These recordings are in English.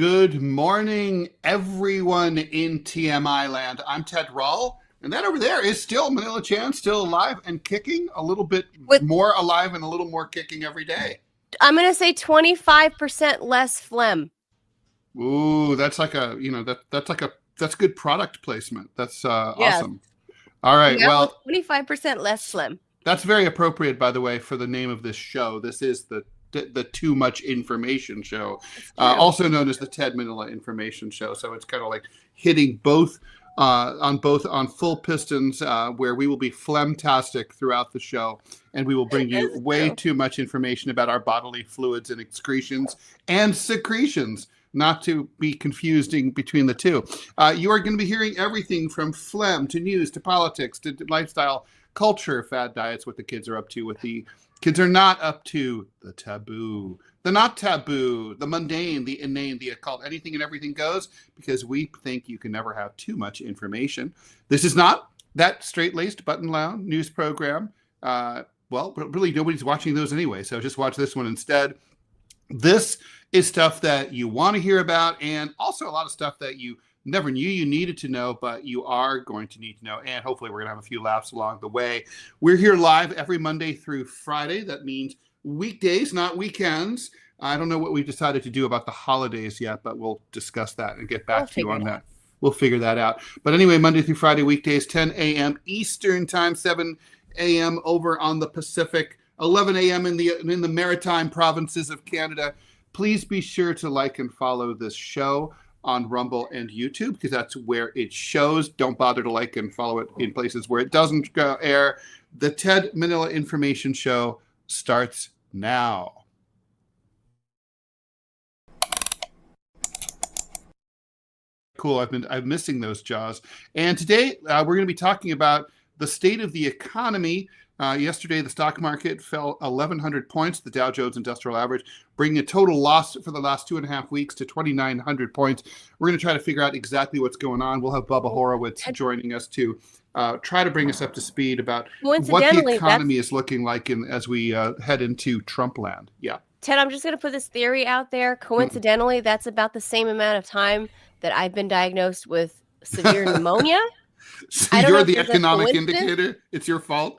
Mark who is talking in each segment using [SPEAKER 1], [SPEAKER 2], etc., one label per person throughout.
[SPEAKER 1] Good morning, everyone in TMI land. I'm Ted Rall, and that over there is still Manila Chan, still alive and kicking, a little bit more alive and a little more kicking every day.
[SPEAKER 2] I'm going to say 25% less phlegm.
[SPEAKER 1] Ooh, that's like that's good product placement. That's awesome. All right,
[SPEAKER 2] yeah,
[SPEAKER 1] well,
[SPEAKER 2] 25% less phlegm.
[SPEAKER 1] That's very appropriate, by the way, for the name of this show. This is the Too Much Information Show, also known as the Ted Manila Information Show. So it's kind of like hitting both on full pistons, where we will be phlegmtastic throughout the show, and we will bring you way too much information about our bodily fluids and excretions and secretions, not to be confusing between the two. You are going to be hearing everything from phlegm to news to politics to lifestyle, culture, fad diets, what the kids are up to, what the kids are not up to, the taboo, the not taboo, the mundane, the inane, the occult, anything and everything goes, because we think you can never have too much information. This is not that straight-laced, button-down news program. Well, really nobody's watching those anyway, so just watch this one instead. This is stuff that you want to hear about, and also a lot of stuff that you never knew you needed to know, but you are going to need to know, and hopefully we're going to have a few laughs along the way. We're here live every Monday through Friday. That means weekdays, not weekends. I don't know what we've decided to do about the holidays yet, but we'll discuss that and get back to you on that. We'll figure that out. But anyway, Monday through Friday, weekdays, 10 a.m. Eastern Time, 7 a.m. over on the Pacific, 11 a.m. in the maritime provinces of Canada. Please be sure to like and follow this show on Rumble and YouTube, because that's where it shows. Don't bother to like and follow it in places where it doesn't air. The Ted Manila Information Show starts now. Cool. I'm missing those jaws. And today we're going to be talking about the state of the economy. Yesterday, the stock market fell 1,100 points, the Dow Jones Industrial Average, bringing a total loss for the last 2.5 weeks to 2,900 points. We're going to try to figure out exactly what's going on. We'll have Bubba Horwitz joining us to try to bring us up to speed about what the economy is looking like as we head into Trump land. Yeah.
[SPEAKER 2] Ted, I'm just going to put this theory out there. Coincidentally, that's about the same amount of time that I've been diagnosed with severe pneumonia.
[SPEAKER 1] So you're the economic indicator? It's your fault?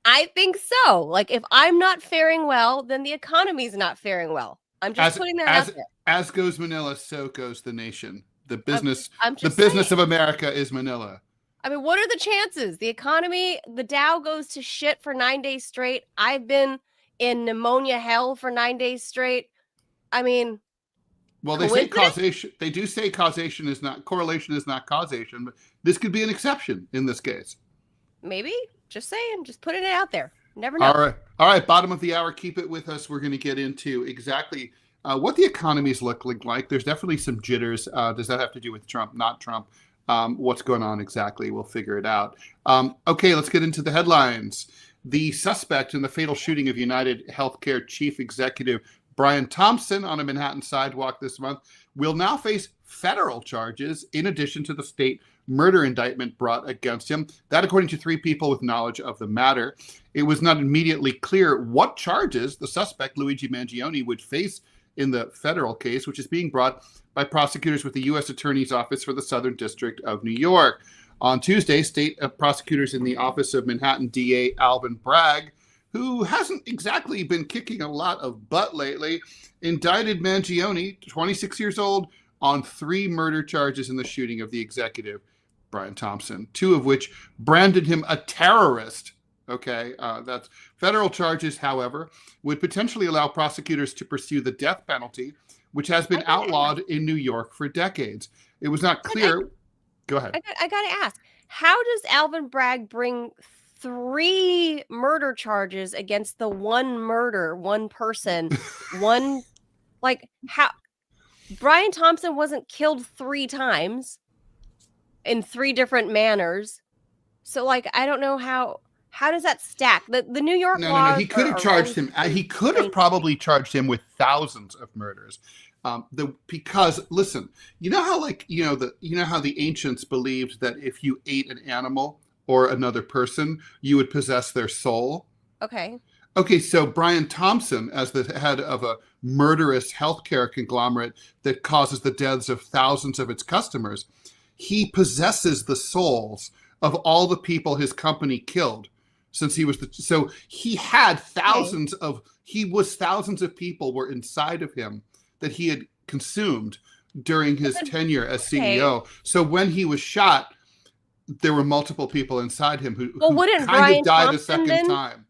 [SPEAKER 2] I think so. Like, if I'm not faring well, then the economy's not faring well. I'm just putting that out there.
[SPEAKER 1] As goes Manila, so goes the nation. The business business of America is Manila.
[SPEAKER 2] I mean, what are the chances? The economy, the Dow goes to shit for 9 days straight. I've been in pneumonia hell for 9 days straight. I mean,
[SPEAKER 1] well, they say causation. They do say correlation is not causation, but this could be an exception in this case. Maybe.
[SPEAKER 2] Just saying, just putting it out there. Never know.
[SPEAKER 1] All right. Bottom of the hour. Keep it with us. We're going to get into exactly what the economy is looking like. There's definitely some jitters. Does that have to do with Trump? Not Trump. What's going on exactly? We'll figure it out. Okay, let's get into the headlines. The suspect in the fatal shooting of United Healthcare chief executive Brian Thompson on a Manhattan sidewalk this month will now face federal charges in addition to the state murder indictment brought against him. That, according to 3 people with knowledge of the matter. It was not immediately clear what charges the suspect, Luigi Mangione, would face in the federal case, which is being brought by prosecutors with the U.S. Attorney's Office for the Southern District of New York. On Tuesday, state prosecutors in the office of Manhattan DA Alvin Bragg, who hasn't exactly been kicking a lot of butt lately, indicted Mangione, 26 years old, on 3 murder charges in the shooting of the executive, Brian Thompson, 2 of which branded him a terrorist. Okay, that's federal charges, however, would potentially allow prosecutors to pursue the death penalty, which has been outlawed in New York for decades. It was not clear. Go ahead.
[SPEAKER 2] I got to ask, how does Alvin Bragg bring 3 murder charges against the one person, how Brian Thompson wasn't killed 3 times in 3 different manners. So I don't know how does that stack? The New York laws.
[SPEAKER 1] No. He could have charged him. He could have probably charged him with thousands of murders. Because listen, you know how the ancients believed that if you ate an animal or another person, you would possess their soul.
[SPEAKER 2] Okay.
[SPEAKER 1] Okay, so Brian Thompson, as the head of a murderous healthcare conglomerate that causes the deaths of thousands of its customers, he possesses the souls of all the people his company killed since he was so he had thousands of people were inside of him that he had consumed during his tenure as CEO. So when he was shot, there were multiple people inside him who kind of died a second time.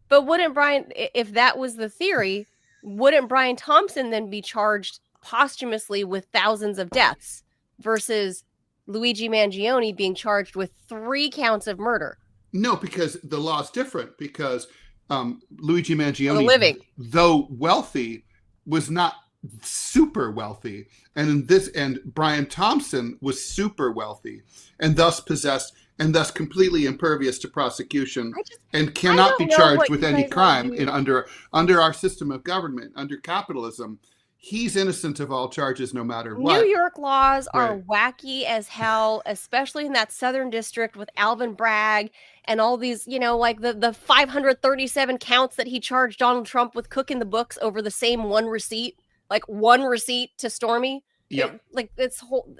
[SPEAKER 2] But wouldn't Brian, if that was the theory, wouldn't Brian Thompson then be charged posthumously with thousands of deaths versus Luigi Mangione being charged with 3 counts of murder?
[SPEAKER 1] No, because the law is different. Because Luigi Mangione, though wealthy, was not super wealthy, and Brian Thompson was super wealthy, and thus possessed, and thus completely impervious to prosecution, and cannot be charged with any crime under our system of government, under capitalism. He's innocent of all charges, no matter what.
[SPEAKER 2] New York laws are wacky as hell, especially in that Southern District with Alvin Bragg and all these, like the 537 counts that he charged Donald Trump with cooking the books over the same one receipt, like one receipt to Stormy.
[SPEAKER 1] Yep.
[SPEAKER 2] It's a whole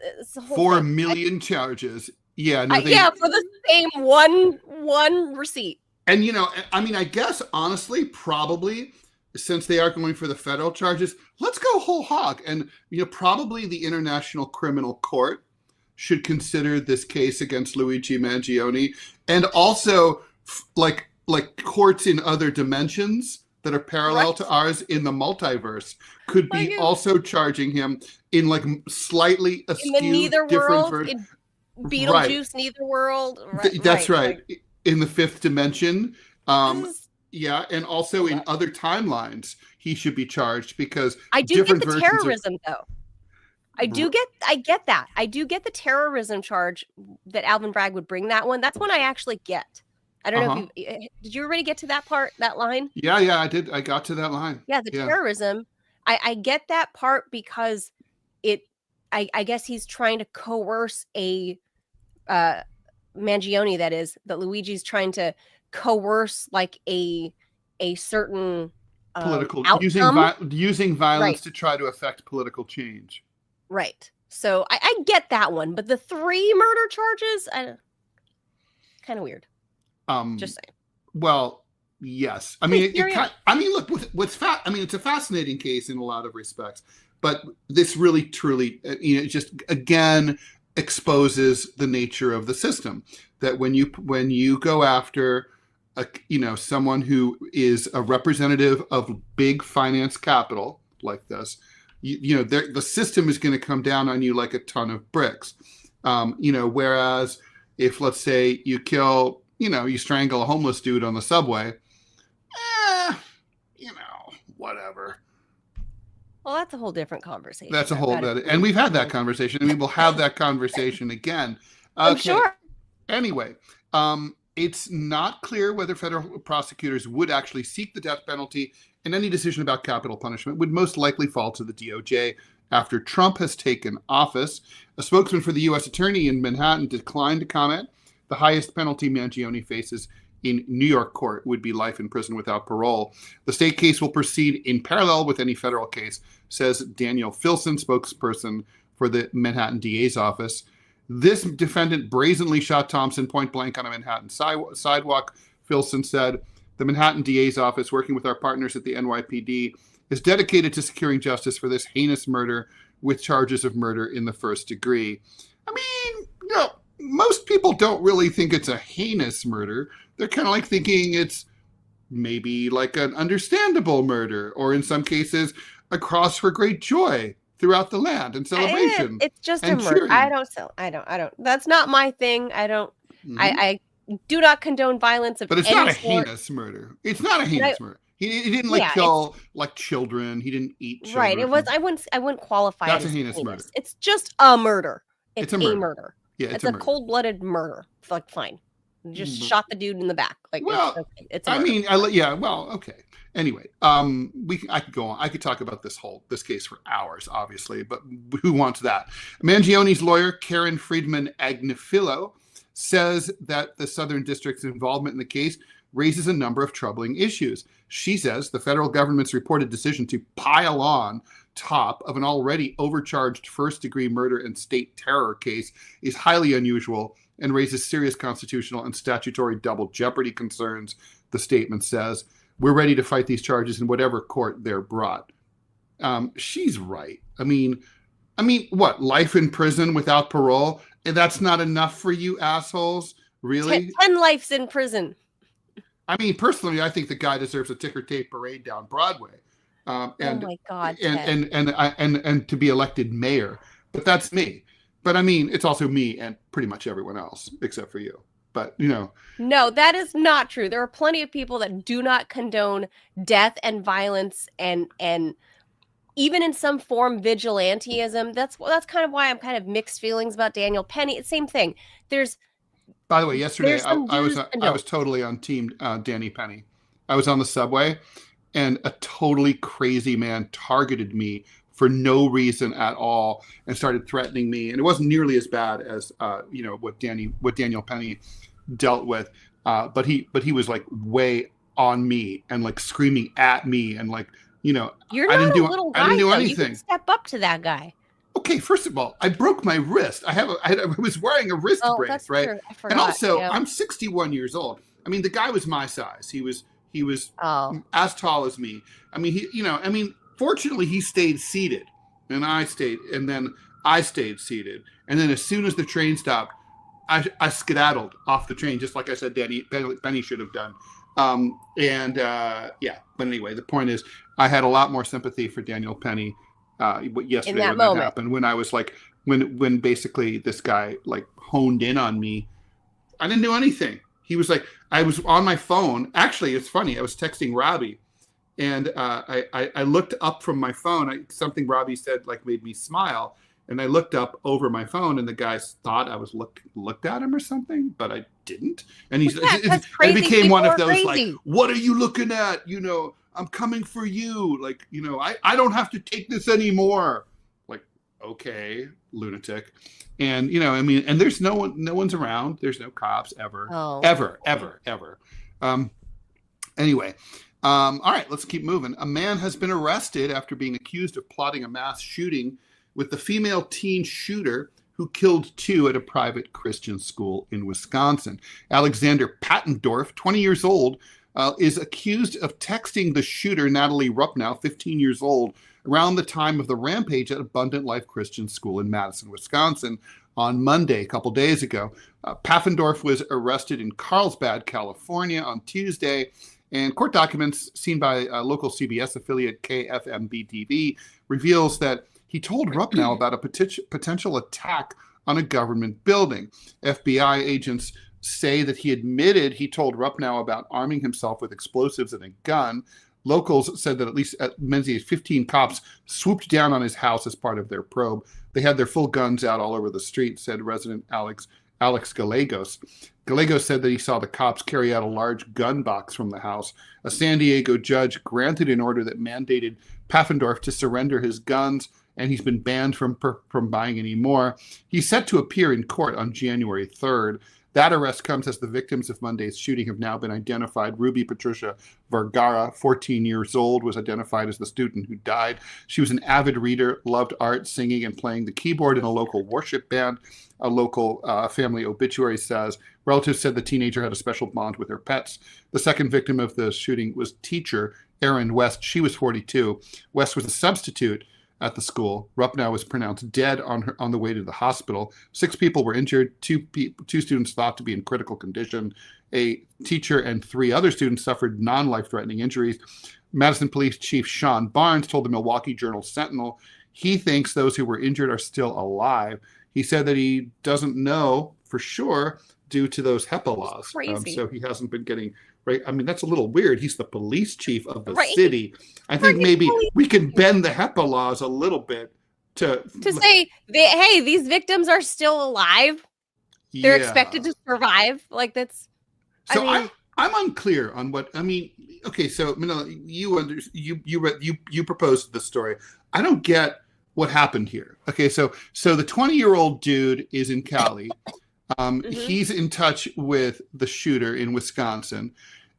[SPEAKER 1] 4 million charges. Yeah. No,
[SPEAKER 2] for the same one receipt. And,
[SPEAKER 1] I guess, honestly, probably, since they are going for the federal charges, let's go whole hog. And, probably the International Criminal Court should consider this case against Luigi Mangione, and also like courts in other dimensions that are parallel to ours in the multiverse could be also charging him in like slightly askew different versions.
[SPEAKER 2] Beetlejuice, neither world.
[SPEAKER 1] That's right. In the 5th dimension. Yeah, and also in other timelines, he should be charged because
[SPEAKER 2] I do get the terrorism though. I get that. I do get the terrorism charge that Alvin Bragg would bring that one. That's one I actually get. I don't know if did you already get to that part, that line?
[SPEAKER 1] Yeah, I did. I got to that line.
[SPEAKER 2] Yeah, terrorism. I get that part because I guess he's trying to coerce a Mangione, that Luigi's trying to coerce like a certain
[SPEAKER 1] political
[SPEAKER 2] outcome.
[SPEAKER 1] using violence to try to affect political change.
[SPEAKER 2] Right. So I get that one, but the 3 murder charges, kind of weird. Just saying.
[SPEAKER 1] Well, yes. I mean, look, it's a fascinating case in a lot of respects, but this really, truly, just again exposes the nature of the system. That when you go after someone who is a representative of big finance capital like this, the system is going to come down on you like a ton of bricks. Whereas if, let's say, you kill, you strangle a homeless dude on the subway, whatever.
[SPEAKER 2] Well, that's a whole different conversation.
[SPEAKER 1] That's a whole other, and we've had that conversation, and we will have that conversation again.
[SPEAKER 2] I'm sure.
[SPEAKER 1] Anyway, it's not clear whether federal prosecutors would actually seek the death penalty, and any decision about capital punishment would most likely fall to the DOJ after Trump has taken office. A spokesman for the U.S. Attorney in Manhattan declined to comment. The highest penalty Mangione faces in New York court would be life in prison without parole. The state case will proceed in parallel with any federal case, says Daniel Filson, spokesperson for the Manhattan DA's office. This defendant brazenly shot Thompson point blank on a Manhattan sidewalk, Filson said. The Manhattan DA's office, working with our partners at the NYPD, is dedicated to securing justice for this heinous murder with charges of murder in the 1st degree. I mean, most people don't really think it's a heinous murder. They're kind of like thinking it's maybe like an understandable murder, or in some cases, a cause for great joy throughout the land and celebration.
[SPEAKER 2] It's just a murder. I don't. That's not my thing. I don't. Mm-hmm. I do not condone violence of any sort.
[SPEAKER 1] But it's not a heinous murder. It's not a heinous murder. He didn't kill like children. He didn't eat children.
[SPEAKER 2] Right. It was. I wouldn't qualify.
[SPEAKER 1] That's a heinous murder.
[SPEAKER 2] It's just a murder. It's a murder.
[SPEAKER 1] Yeah,
[SPEAKER 2] it's a cold-blooded murder. Like, fine. Just shot the dude in the back. Like,
[SPEAKER 1] well,
[SPEAKER 2] it's a murder.
[SPEAKER 1] Okay. Anyway, I could go on. I could talk about this case for hours, obviously, but who wants that? Mangione's lawyer, Karen Friedman Agnifilo, says that the Southern District's involvement in the case raises a number of troubling issues. She says the federal government's reported decision to pile on top of an already overcharged first-degree murder and state terror case is highly unusual and raises serious constitutional and statutory double jeopardy concerns, the statement says. We're ready to fight these charges in whatever court they're brought. She's right. I mean, what? Life in prison without parole? And that's not enough for you assholes? Really?
[SPEAKER 2] 10 lives in prison.
[SPEAKER 1] I mean, personally, I think the guy deserves a ticker tape parade down Broadway.
[SPEAKER 2] Oh my God!
[SPEAKER 1] And to be elected mayor. But that's me. But I mean, it's also me and pretty much everyone else except for you. But, you know.
[SPEAKER 2] No, that is not true. There are plenty of people that do not condone death and violence and even in some form vigilantism. That's kind of why I'm kind of mixed feelings about Daniel Penny. Same thing.
[SPEAKER 1] By the way, yesterday I was totally on team Danny Penny. I was on the subway and a totally crazy man targeted me for no reason at all and started threatening me. And it wasn't nearly as bad as what Daniel Penny dealt with. But he was like way on me and like screaming at me and like,
[SPEAKER 2] you're not a little guy.
[SPEAKER 1] I didn't do anything.
[SPEAKER 2] You can step up to that guy.
[SPEAKER 1] Okay, first of all, I broke my wrist. I was wearing a wrist brace,
[SPEAKER 2] that's
[SPEAKER 1] right?
[SPEAKER 2] True. I forgot.
[SPEAKER 1] And also, I'm 61 years old. I mean, the guy was my size. He was as tall as me. I mean, fortunately, he stayed seated, and I stayed seated. And then as soon as the train stopped, I skedaddled off the train, just like I said, Benny should have done. But anyway, the point is, I had a lot more sympathy for Daniel Penny yesterday when that happened. When I was like, when basically this guy like honed in on me, I didn't do anything. He was like, I was on my phone. Actually, it's funny. I was texting Robbie, and I looked up from my phone. Something Robbie said like made me smile, and I looked up over my phone, and the guy thought I was looked at him or something, but I didn't. And it became one of those like, what are you looking at? I'm coming for you. Like, I don't have to take this anymore. Like, okay, lunatic. And, and there's no one's around. There's no cops ever. Ever. Anyway. All right, let's keep moving. A man has been arrested after being accused of plotting a mass shooting with the female teen shooter who killed 2 at a private Christian school in Wisconsin. Alexander Pattendorf, 20 years old, is accused of texting the shooter, Natalie Rupnow, 15 years old, around the time of the rampage at Abundant Life Christian School in Madison, Wisconsin, on Monday, a couple days ago. Paffendorf was arrested in Carlsbad, California on Tuesday, and court documents seen by local CBS affiliate KFMB-TV reveals that he told Rupnow about a potential attack on a government building. FBI agents say that he admitted he told Rupnow about arming himself with explosives and a gun. Locals said that at least as many as 15 cops swooped down on his house as part of their probe. They had their full guns out all over the street, said resident Alex Gallegos. Gallegos said that he saw the cops carry out a large gun box from the house. A San Diego judge granted an order that mandated Paffendorf to surrender his guns, and he's been banned from buying any more. He's set to appear in court on January 3rd. That arrest comes as the victims of Monday's shooting have now been identified. Ruby Patricia Vergara, 14 years old, was identified as the student who died. She was an avid reader, loved art, singing, and playing the keyboard in a local worship band. A local family obituary says relatives said the teenager had a special bond with her pets. The second victim of the shooting was teacher Erin West. She was 42. West was a substitute at the school. Rupnow was pronounced dead on the way to the hospital. 6 people were injured. 2 students thought to be in critical condition. A teacher and 3 other students suffered non-life-threatening injuries. Madison Police Chief Sean Barnes told the Milwaukee Journal-Sentinel he thinks those who were injured are still alive. He said that he doesn't know for sure due to those HEPA laws. So he hasn't been getting... Right. I mean, that's a little weird. He's the police chief of the city. I think maybe we can bend the HEPA laws a little bit to
[SPEAKER 2] say, hey, these victims are still alive. They're expected to survive. Like that's.
[SPEAKER 1] So I'm unclear on what I mean. Okay, so Manila, you proposed the story. I don't get what happened here. Okay, so the 20-year-old dude is in Cali. He's in touch with the shooter in Wisconsin.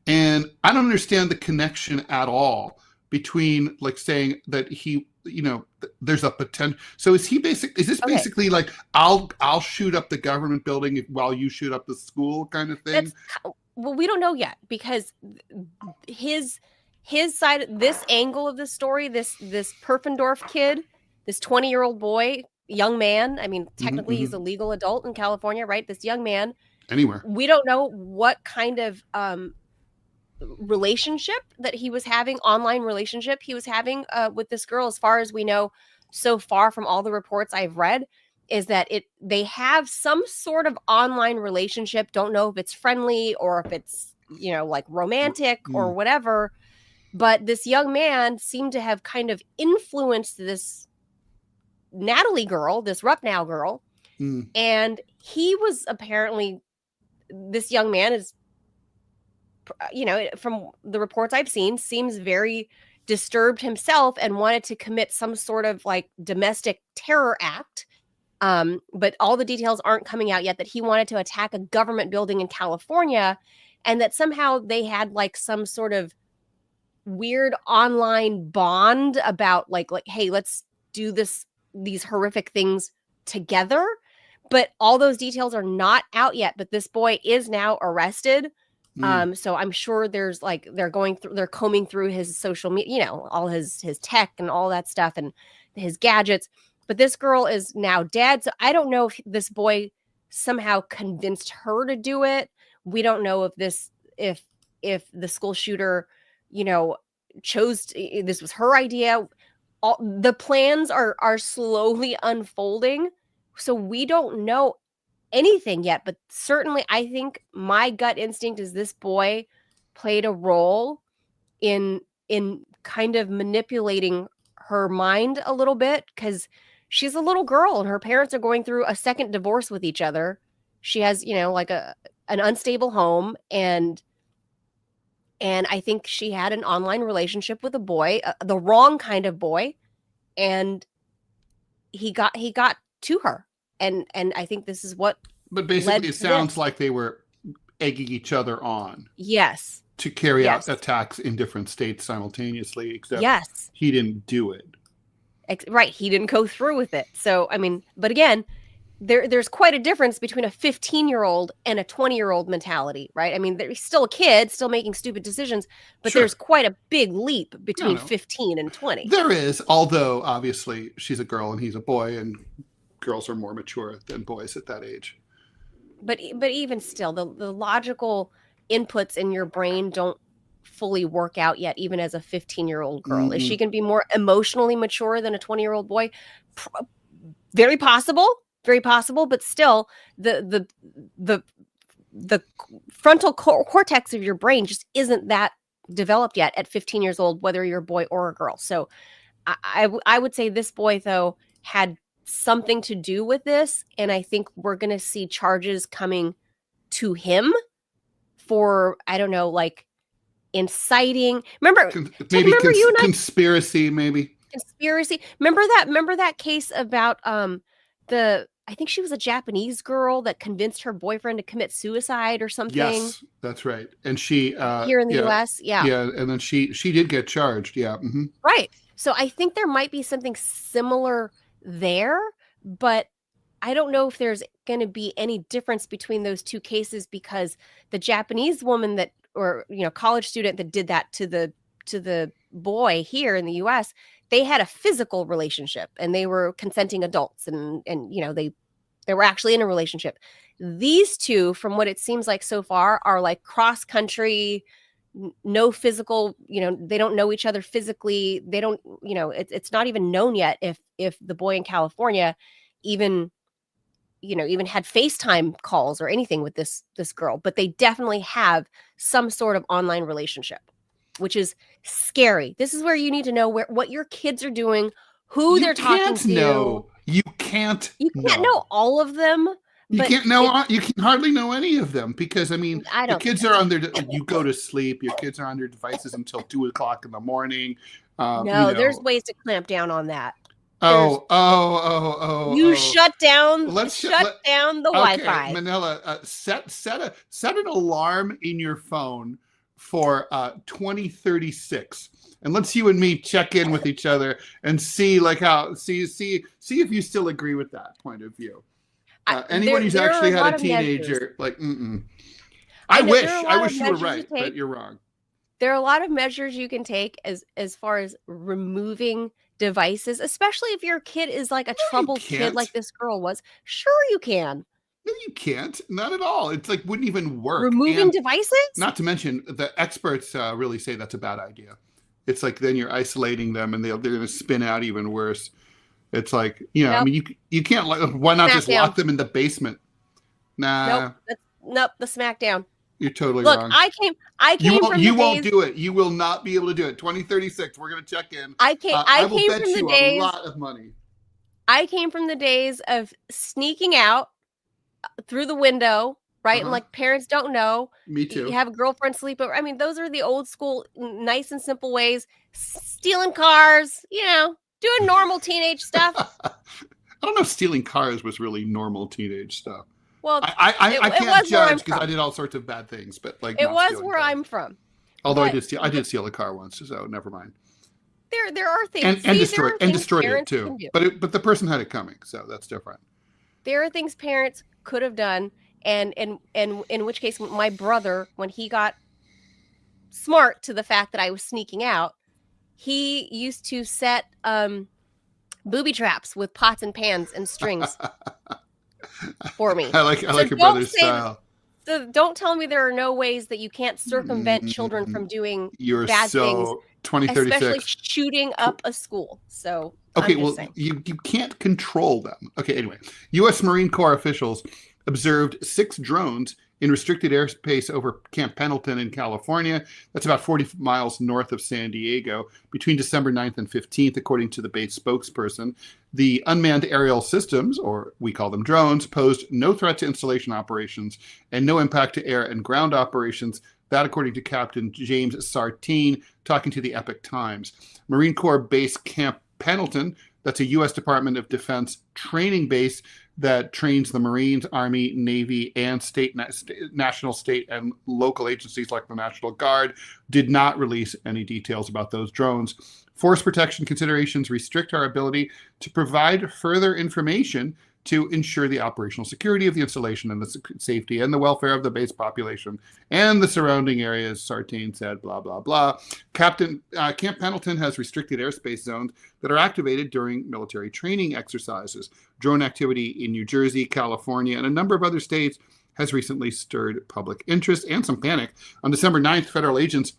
[SPEAKER 1] And I don't understand the connection at all between like saying that he, there's a potential. So is this
[SPEAKER 2] Okay.
[SPEAKER 1] basically like, I'll shoot up the government building while you shoot up the school kind of thing?
[SPEAKER 2] Well, we don't know yet, because his side, this angle of the story, this Perfendorf kid, this 20-year-old boy, young man. I mean, technically he's a legal adult in California, right? This young man.
[SPEAKER 1] Anywhere.
[SPEAKER 2] We don't know what kind of relationship that he was having, online relationship he was having with this girl. As far as we know so far from all the reports I've read, is that they have some sort of online relationship. Don't know if it's friendly or if it's, like romantic or whatever. But this young man seemed to have kind of influenced this Natalie girl, this Rupnow girl. And he was apparently, this young man is, from the reports I've seen, seems very disturbed himself and wanted to commit some sort of like domestic terror act. But all the details aren't coming out yet, that he wanted to attack a government building in California, and that somehow they had like some sort of weird online bond about like, hey, let's do these horrific things together. But all those details are not out yet. But this boy is now arrested. So I'm sure there's like, they're combing through his social media, all his tech and all that stuff and his gadgets. But this girl is now dead. So I don't know if this boy somehow convinced her to do it. We don't know if the school shooter, chose this was her idea. All the plans are slowly unfolding. So we don't know anything yet, but certainly I think my gut instinct is this boy played a role in kind of manipulating her mind a little bit, because she's a little girl and her parents are going through a second divorce with each other. She has, like an unstable home, and I think she had an online relationship with a boy, the wrong kind of boy, and he got to her. And I think this is what. But
[SPEAKER 1] basically, it sounds like they were egging each other on.
[SPEAKER 2] Yes.
[SPEAKER 1] To carry out attacks in different states simultaneously, except he didn't do it.
[SPEAKER 2] Right. He didn't go through with it. So, I mean, but again, there's quite a difference between a 15-year-old and a 20-year-old mentality, right? I mean, he's still a kid, still making stupid decisions, but there's quite a big leap between 15 and 20.
[SPEAKER 1] There is, although obviously she's a girl and he's a boy, and girls are more mature than boys at that age.
[SPEAKER 2] But even still, the logical inputs in your brain don't fully work out yet, even as a 15-year-old girl. Is she going to be more emotionally mature than a 20-year-old boy? Very possible, but still the frontal cortex of your brain just isn't that developed yet at 15 years old, whether you're a boy or a girl. So I would say this boy, though, had something to do with this, and I think we're going to see charges coming to him for, I don't know, like inciting. Remember
[SPEAKER 1] conspiracy, maybe
[SPEAKER 2] conspiracy. Remember that case about I think she was a Japanese girl that convinced her boyfriend to commit suicide or something.
[SPEAKER 1] Yes, that's right. And she
[SPEAKER 2] here in the U.S.
[SPEAKER 1] Yeah, and then she did get charged. Yeah,
[SPEAKER 2] right. So I think there might be something similar there, but I don't know if there's going to be any difference between those two cases, because the Japanese woman college student that did that to the boy here in the US, they had a physical relationship and they were consenting adults, and they were actually in a relationship. These two, from what it seems like so far, are like cross country, no physical, they don't know each other physically. They don't, it's not even known yet if the boy in California even had FaceTime calls or anything with this girl, but they definitely have some sort of online relationship, which is scary. This is where you need to know what your kids are doing, who they're talking to.
[SPEAKER 1] You can't
[SPEAKER 2] know all of them.
[SPEAKER 1] You can't know. You can hardly know any of them, because the kids are on their. You go to sleep. Your kids are on their devices until 2:00 in the morning.
[SPEAKER 2] There's ways to clamp down on that.
[SPEAKER 1] You
[SPEAKER 2] shut down. Shut down the Wi-Fi.
[SPEAKER 1] Manila, set an alarm in your phone for 2036. And let's you and me check in with each other and see see if you still agree with that point of view. Anyone who's actually had a teenager, I wish you were right, but you're wrong.
[SPEAKER 2] There are a lot of measures you can take as far as removing devices, especially if your kid is like a troubled kid like this girl was. Sure you can.
[SPEAKER 1] No, you can't. Not at all. It's like wouldn't even work.
[SPEAKER 2] Removing devices?
[SPEAKER 1] Not to mention the experts really say that's a bad idea. It's like then you're isolating them and they're going to spin out even worse. It's like, I mean, you can't, why not just lock them in the basement? Nah.
[SPEAKER 2] Nope, the smackdown.
[SPEAKER 1] You're totally wrong.
[SPEAKER 2] Look, I came from the days.
[SPEAKER 1] You won't do it. You will not be able to do it. 2036, we're going to check in.
[SPEAKER 2] I will bet you
[SPEAKER 1] a lot of money.
[SPEAKER 2] I came from the days of sneaking out through the window, right? And like parents don't know.
[SPEAKER 1] Me too.
[SPEAKER 2] You have a girlfriend sleepover. I mean, those are the old school, nice and simple ways. Stealing cars, doing normal teenage stuff.
[SPEAKER 1] I don't know if stealing cars was really normal teenage stuff.
[SPEAKER 2] Well,
[SPEAKER 1] I can't judge because I did all sorts of bad things, but
[SPEAKER 2] it was where I'm from.
[SPEAKER 1] Although I did steal a car once, so never mind.
[SPEAKER 2] There are things
[SPEAKER 1] and destroyed it too. But the person had it coming, so that's different.
[SPEAKER 2] There are things parents could have done, and in which case, my brother, when he got smart to the fact that I was sneaking out, he used to set booby traps with pots and pans and strings for me.
[SPEAKER 1] I like your brother's style.
[SPEAKER 2] So don't tell me there are no ways that you can't circumvent children from doing bad things.
[SPEAKER 1] 2036.
[SPEAKER 2] Especially shooting up a school. So
[SPEAKER 1] okay, well, you can't control them. Okay, anyway, U.S. Marine Corps officials observed 6 drones in restricted airspace over Camp Pendleton in California. That's about 40 miles north of San Diego between December 9th and 15th, according to the base spokesperson. The unmanned aerial systems, or we call them drones, posed no threat to installation operations and no impact to air and ground operations. That, according to Captain James Sartine, talking to the Epoch Times. Marine Corps Base Camp Pendleton, that's a U.S. Department of Defense training base that trains the Marines, Army, Navy, and national, state, and local agencies like the National Guard, did not release any details about those drones. Force protection considerations restrict our ability to provide further information to ensure the operational security of the installation and the safety and the welfare of the base population and the surrounding areas, Sartine said, blah, blah, blah. Camp Pendleton has restricted airspace zones that are activated during military training exercises. Drone activity in New Jersey, California, and a number of other states has recently stirred public interest and some panic. On December 9th, federal agents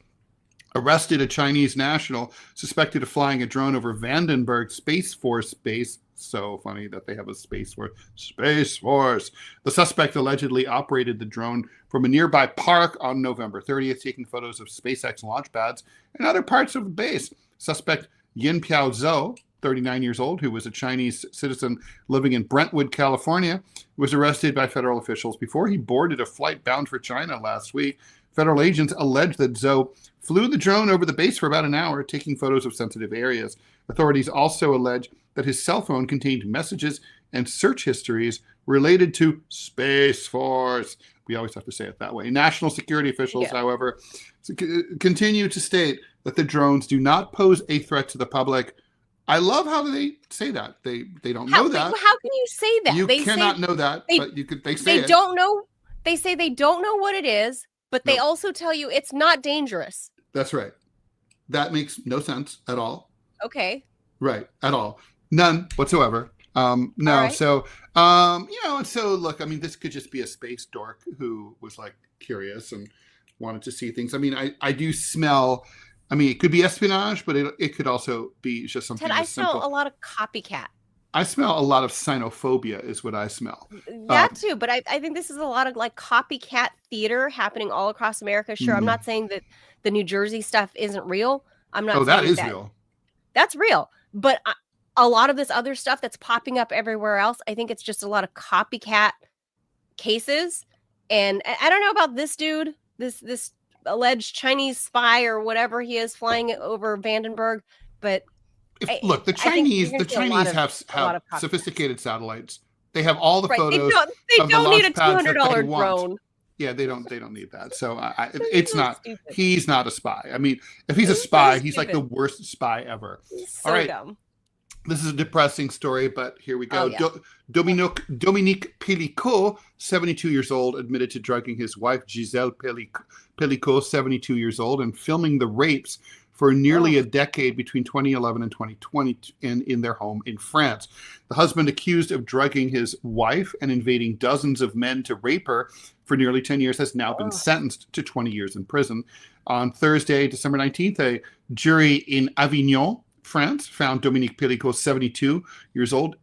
[SPEAKER 1] arrested a Chinese national suspected of flying a drone over Vandenberg Space Force Base. So funny that they have a Space Force. Space Force. The suspect allegedly operated the drone from a nearby park on November 30th, taking photos of SpaceX launch pads and other parts of the base. Suspect Yin Piao Zhou, 39 years old, who was a Chinese citizen living in Brentwood, California, was arrested by federal officials before he boarded a flight bound for China last week. Federal agents allege that Zhou flew the drone over the base for about an hour, taking photos of sensitive areas. Authorities also allege that his cell phone contained messages and search histories related to Space Force. We always have to say it that way. National security officials, however, continue to state that the drones do not pose a threat to the public. I love how they say that. They don't know that.
[SPEAKER 2] How can you say that?
[SPEAKER 1] You cannot know that, but they say it.
[SPEAKER 2] Don't know. They say they don't know what it is, but they also tell you it's not dangerous.
[SPEAKER 1] That's right. That makes no sense at all.
[SPEAKER 2] Okay.
[SPEAKER 1] Right. At all. None whatsoever. No. Right. So, and so look, I mean, this could just be a space dork who was like curious and wanted to see things. I mean, I do smell, I mean, it could be espionage, but it could also be just something.
[SPEAKER 2] Ted, I smell a lot of copycat.
[SPEAKER 1] I smell a lot of xenophobia is what I smell.
[SPEAKER 2] That too, but I think this is a lot of like copycat theater happening all across America. Sure, I'm not saying that the New Jersey stuff isn't real. I'm not.
[SPEAKER 1] Oh, that is real. That's
[SPEAKER 2] real. But a lot of this other stuff that's popping up everywhere else, I think it's just a lot of copycat cases. And I don't know about this dude, this alleged Chinese spy or whatever he is flying over Vandenberg, but
[SPEAKER 1] look, the Chinese have sophisticated satellites. They have all the photos.
[SPEAKER 2] They don't need a $200 drone.
[SPEAKER 1] Yeah, they don't need that. So
[SPEAKER 2] This is
[SPEAKER 1] it's
[SPEAKER 2] so
[SPEAKER 1] not.
[SPEAKER 2] stupid.
[SPEAKER 1] He's not a spy. I mean, if he's a
[SPEAKER 2] This is so
[SPEAKER 1] spy, he's like the
[SPEAKER 2] stupid.
[SPEAKER 1] worst spy ever.
[SPEAKER 2] So
[SPEAKER 1] All right,
[SPEAKER 2] dumb.
[SPEAKER 1] this is a depressing story, but here we go.
[SPEAKER 2] Oh, yeah.
[SPEAKER 1] Dominique Pellicot, 72 years old, admitted to drugging his wife Giselle Pellicot, 72 years old, and filming the rapes for nearly a decade between 2011 and 2020 in their home in France. The husband, accused of drugging his wife and invading dozens of men to rape her for nearly 10 years, has now been sentenced to 20 years in prison. On Thursday, December 19th, a jury in Avignon, France, found Dominique Pellicot, 72 years old,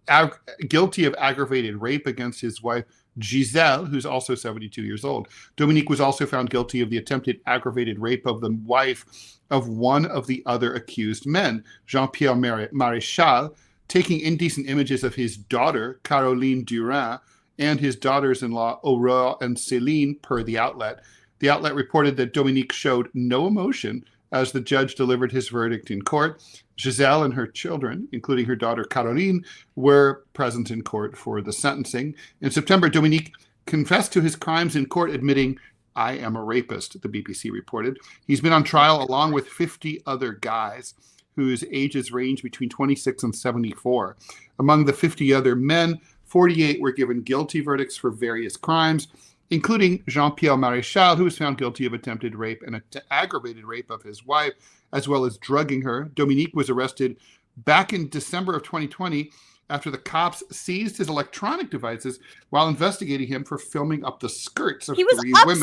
[SPEAKER 1] guilty of aggravated rape against his wife, Giselle, who's also 72 years old. Dominique was also found guilty of the attempted aggravated rape of the wife of one of the other accused men, Jean-Pierre Maréchal, taking indecent images of his daughter, Caroline Durand, and his daughters-in-law, Aurore and Céline, per the outlet. The outlet reported that Dominique showed no emotion as the judge delivered his verdict in court. Giselle and her children, including her daughter Caroline, were present in court for the sentencing. In September, Dominique confessed to his crimes in court, admitting, "I am a rapist," the BBC reported. He's been on trial along with 50 other guys whose ages range between 26 and 74. Among the 50 other men, 48 were given guilty verdicts for various crimes, including Jean-Pierre Maréchal, who was found guilty of attempted rape and aggravated rape of his wife, as well as drugging her. Dominique was arrested back in December of 2020 after the cops seized his electronic devices while investigating him for filming up the skirts of 3 women.
[SPEAKER 2] He was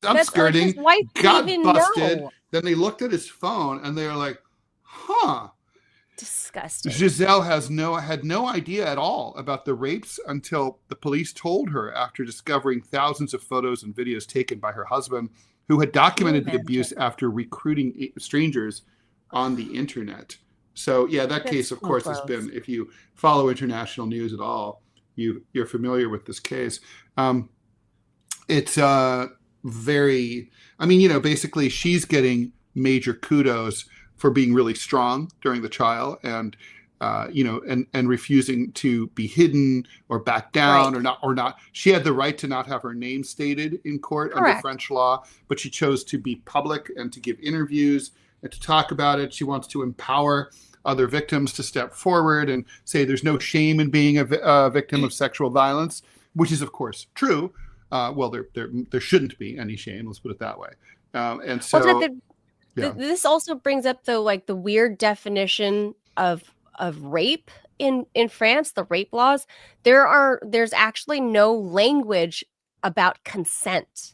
[SPEAKER 2] upskirting.
[SPEAKER 1] His
[SPEAKER 2] wife
[SPEAKER 1] got
[SPEAKER 2] didn't even
[SPEAKER 1] busted.
[SPEAKER 2] know.
[SPEAKER 1] Then they looked at his phone and they were like, huh.
[SPEAKER 2] Disgusting.
[SPEAKER 1] Giselle had no idea at all about the rapes until the police told her after discovering thousands of photos and videos taken by her husband, who had documented the abuse after recruiting strangers on the internet. So, yeah, that case, of course, has been, if you follow international news at all, you're familiar with this case. It's very, I mean, you know, basically she's getting major kudos for being really strong during the trial and, you know, and refusing to be hidden or back down or not. She had the right to not have her name stated in court under French law, but she chose to be public and to give interviews and to talk about it. She wants to empower other victims to step forward and say there's no shame in being a victim of sexual violence, which is, of course, true. Well, there shouldn't be any shame. Let's put it that way. And so...
[SPEAKER 2] This also brings up the weird definition of rape in France, the rape laws. There's actually no language about consent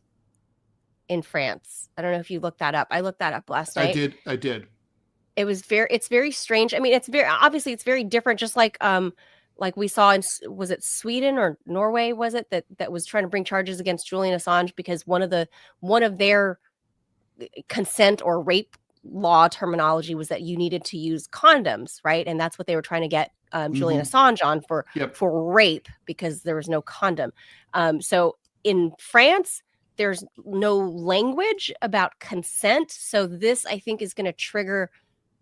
[SPEAKER 2] in France. I don't know if you looked that up. I looked that up last night.
[SPEAKER 1] I did.
[SPEAKER 2] It's very strange. I mean, it's very different, just like we saw in, was it Sweden or Norway, was it that was trying to bring charges against Julian Assange because one of their consent or rape law terminology was that you needed to use condoms, right? And that's what they were trying to get Julian Assange on for rape because there was no condom. So in France, there's no language about consent. So this, I think, is going to trigger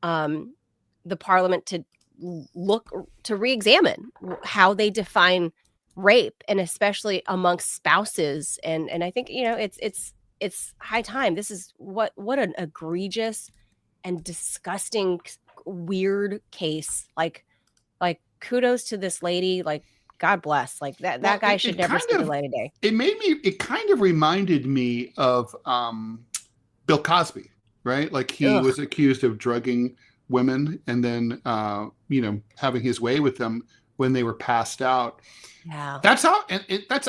[SPEAKER 2] the parliament to re-examine how they define rape, and especially amongst spouses. And I think, you know, it's high time. This is what an egregious and disgusting, weird case. Like kudos to this lady. Like, God bless. Like that guy should never see the light of day.
[SPEAKER 1] It kind of reminded me of Bill Cosby, right? Like he was accused of drugging women and then, you know, having his way with them when they were passed out.
[SPEAKER 2] Yeah,
[SPEAKER 1] that's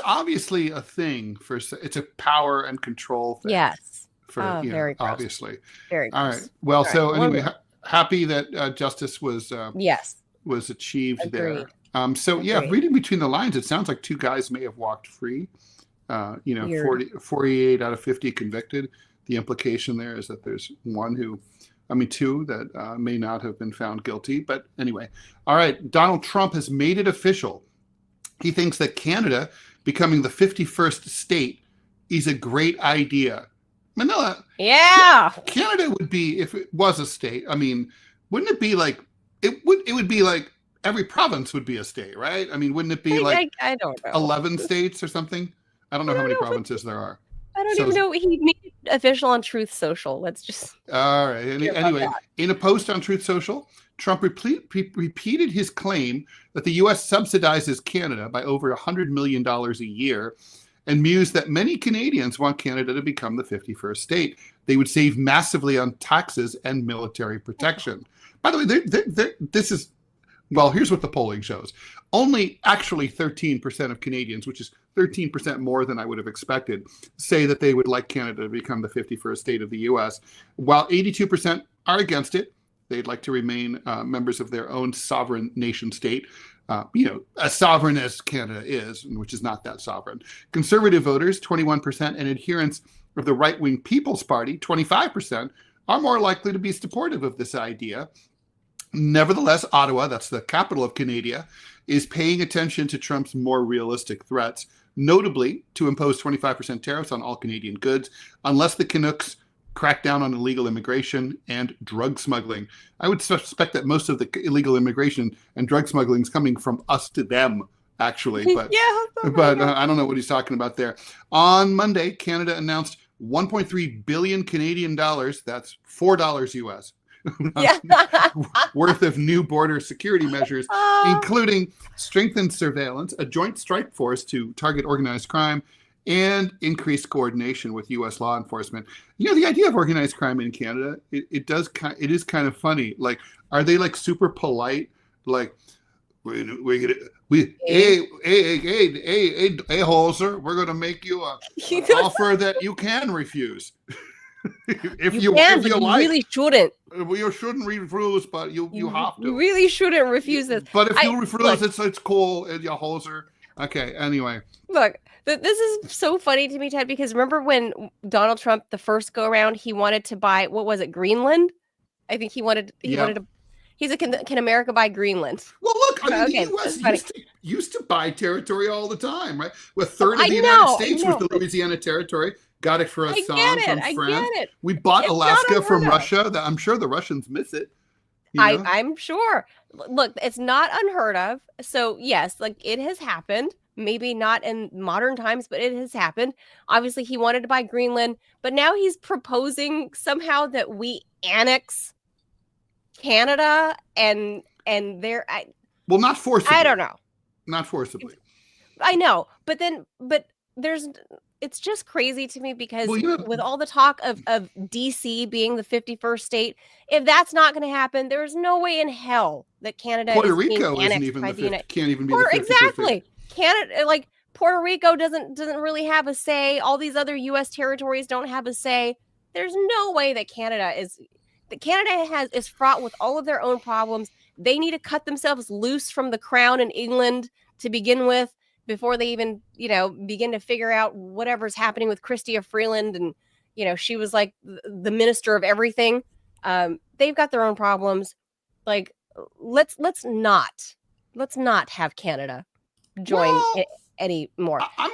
[SPEAKER 1] obviously a thing it's a power and control thing.
[SPEAKER 2] Yes,
[SPEAKER 1] very obviously.
[SPEAKER 2] Very
[SPEAKER 1] all
[SPEAKER 2] gross.
[SPEAKER 1] right. Well, so anyway, happy that justice was achieved.
[SPEAKER 2] Agreed.
[SPEAKER 1] there. So yeah, reading between the lines, it sounds like 2 guys may have walked free. You know, 48 out of 50 convicted. The implication there is that there's 2 that may not have been found guilty. But anyway, all right. Donald Trump has made it official. He thinks that Canada becoming the 51st state is a great idea. Manila.
[SPEAKER 2] Yeah.
[SPEAKER 1] Canada would be, if it was a state, I mean, wouldn't it be like, it would be like every province would be a state, right? I mean, wouldn't it be I don't know. 11 states or something? I don't know how many provinces there are.
[SPEAKER 2] I don't even know. He made it official on Truth Social. Let's just.
[SPEAKER 1] All right. Anyway, in a post on Truth Social, Trump repeated his claim that the U.S. subsidizes Canada by over $100 million a year, and mused that many Canadians want Canada to become the 51st state. They would save massively on taxes and military protection. By the way, this is, well, here's what the polling shows. Only actually 13% of Canadians, which is 13% more than I would have expected, say that they would like Canada to become the 51st state of the U.S., while 82% are against it. They'd like to remain members of their own sovereign nation state. As sovereign as Canada is, which is not that sovereign. Conservative voters, 21%, and adherents of the right-wing People's Party, 25%, are more likely to be supportive of this idea. Nevertheless, Ottawa, that's the capital of Canada, is paying attention to Trump's more realistic threats, notably to impose 25% tariffs on all Canadian goods, unless the Canucks crack down on illegal immigration and drug smuggling. I would suspect that most of the illegal immigration and drug smuggling is coming from us to them, actually. But, I don't know what he's talking about there. On Monday, Canada announced 1.3 billion Canadian dollars, that's $4 US, worth of new border security measures, including strengthened surveillance, a joint strike force to target organized crime, and increased coordination with U.S. law enforcement. The idea of organized crime in Canada, it is kind of funny. Like, are they like super polite? Like, hey Holzer, we're going to make you an offer that you can refuse. if you like.
[SPEAKER 2] Really shouldn't.
[SPEAKER 1] You shouldn't refuse, but you have to.
[SPEAKER 2] You really shouldn't refuse this.
[SPEAKER 1] But if you refuse, it's cool, Holzer. Okay, anyway.
[SPEAKER 2] Look, this is so funny to me, Ted, because remember when Donald Trump, the first go around, he wanted to buy, what was it, Greenland? I think he wanted to, he's like, can America buy Greenland?
[SPEAKER 1] Well, look, the U.S. used to buy territory all the time, right? A third of the United States was the Louisiana Territory. Got it for Assam from France. I get it. We bought Alaska from Russia. I'm sure the Russians miss it.
[SPEAKER 2] I'm sure. Look, it's not unheard of. So yes, like it has happened. Maybe not in modern times, but it has happened. Obviously, he wanted to buy Greenland, but now he's proposing somehow that we annex Canada and there.
[SPEAKER 1] Well, not forcibly.
[SPEAKER 2] I don't know.
[SPEAKER 1] Not forcibly.
[SPEAKER 2] I know, but there's. It's just crazy to me because with all the talk of DC being the 51st state, if that's not going to happen, there's no way in hell that Canada
[SPEAKER 1] Puerto Rico isn't even can't even be the 51st
[SPEAKER 2] exactly.
[SPEAKER 1] state.
[SPEAKER 2] Canada, like Puerto Rico doesn't really have a say. All these other U.S. territories don't have a say. There's no way that Canada is fraught with all of their own problems. They need to cut themselves loose from the crown in England to begin with, before they even, begin to figure out whatever's happening with Chrystia Freeland. And, she was like the minister of everything. They've got their own problems. Like, let's not have Canada join anymore.
[SPEAKER 1] I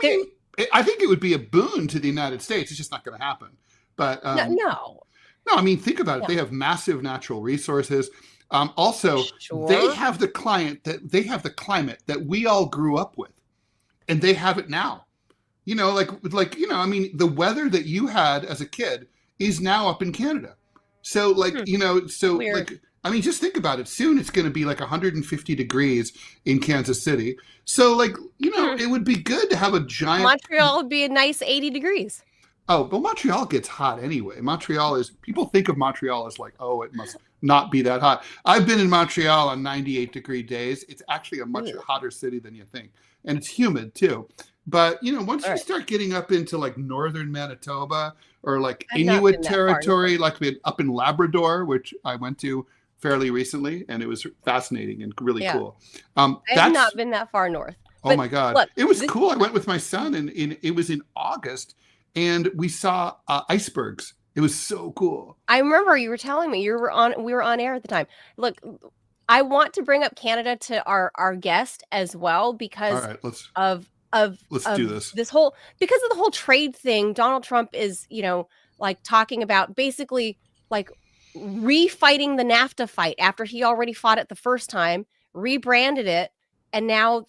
[SPEAKER 1] think it would be a boon to the United States. It's just not going to happen. But
[SPEAKER 2] no.
[SPEAKER 1] I mean, think about it. They have massive natural resources. Also, they have the climate that we all grew up with. And they have it now, I mean, the weather that you had as a kid is now up in Canada. So Weird. Just think about it. Soon it's going to be like 150 degrees in Kansas City. So it would be good to have a giant.
[SPEAKER 2] Montreal would be a nice 80 degrees.
[SPEAKER 1] Oh, but Montreal gets hot anyway. People think of Montreal as like, oh, it must not be that hot. I've been in Montreal on 98-degree days. It's actually a much hotter city than you think. And it's humid too. But, once you start getting up into like northern Manitoba or like Inuit territory, like up in Labrador, which I went to fairly recently, and it was fascinating and really cool.
[SPEAKER 2] I have not been that far north.
[SPEAKER 1] Oh my God. Look, it was cool. I went with my son and it was in August and we saw icebergs. It was so cool.
[SPEAKER 2] I remember you were telling me we were on air at the time. Look, I want to bring up Canada to our guest as well because let's do this. Because of the whole trade thing. Donald Trump is, like talking about basically like refighting the NAFTA fight after he already fought it the first time, rebranded it, and now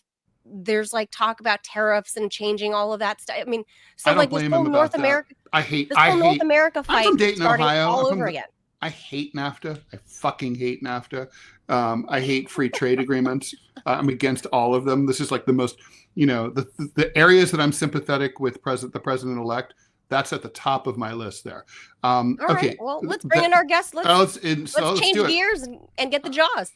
[SPEAKER 2] there's like talk about tariffs and changing all of that stuff. I mean, so
[SPEAKER 1] I don't
[SPEAKER 2] like this
[SPEAKER 1] blame
[SPEAKER 2] whole
[SPEAKER 1] him
[SPEAKER 2] North
[SPEAKER 1] about that.
[SPEAKER 2] America,
[SPEAKER 1] I hate.
[SPEAKER 2] North America
[SPEAKER 1] I'm
[SPEAKER 2] fight
[SPEAKER 1] from Dayton,
[SPEAKER 2] starting
[SPEAKER 1] Ohio.
[SPEAKER 2] all over again.
[SPEAKER 1] I hate NAFTA. I fucking hate NAFTA. I hate free trade agreements. I'm against all of them. This is like the most, the areas that I'm sympathetic with the president-elect. That's at the top of my list there.
[SPEAKER 2] All
[SPEAKER 1] okay.
[SPEAKER 2] right. Well, let's bring in our guests. Let's change gears and get the jaws.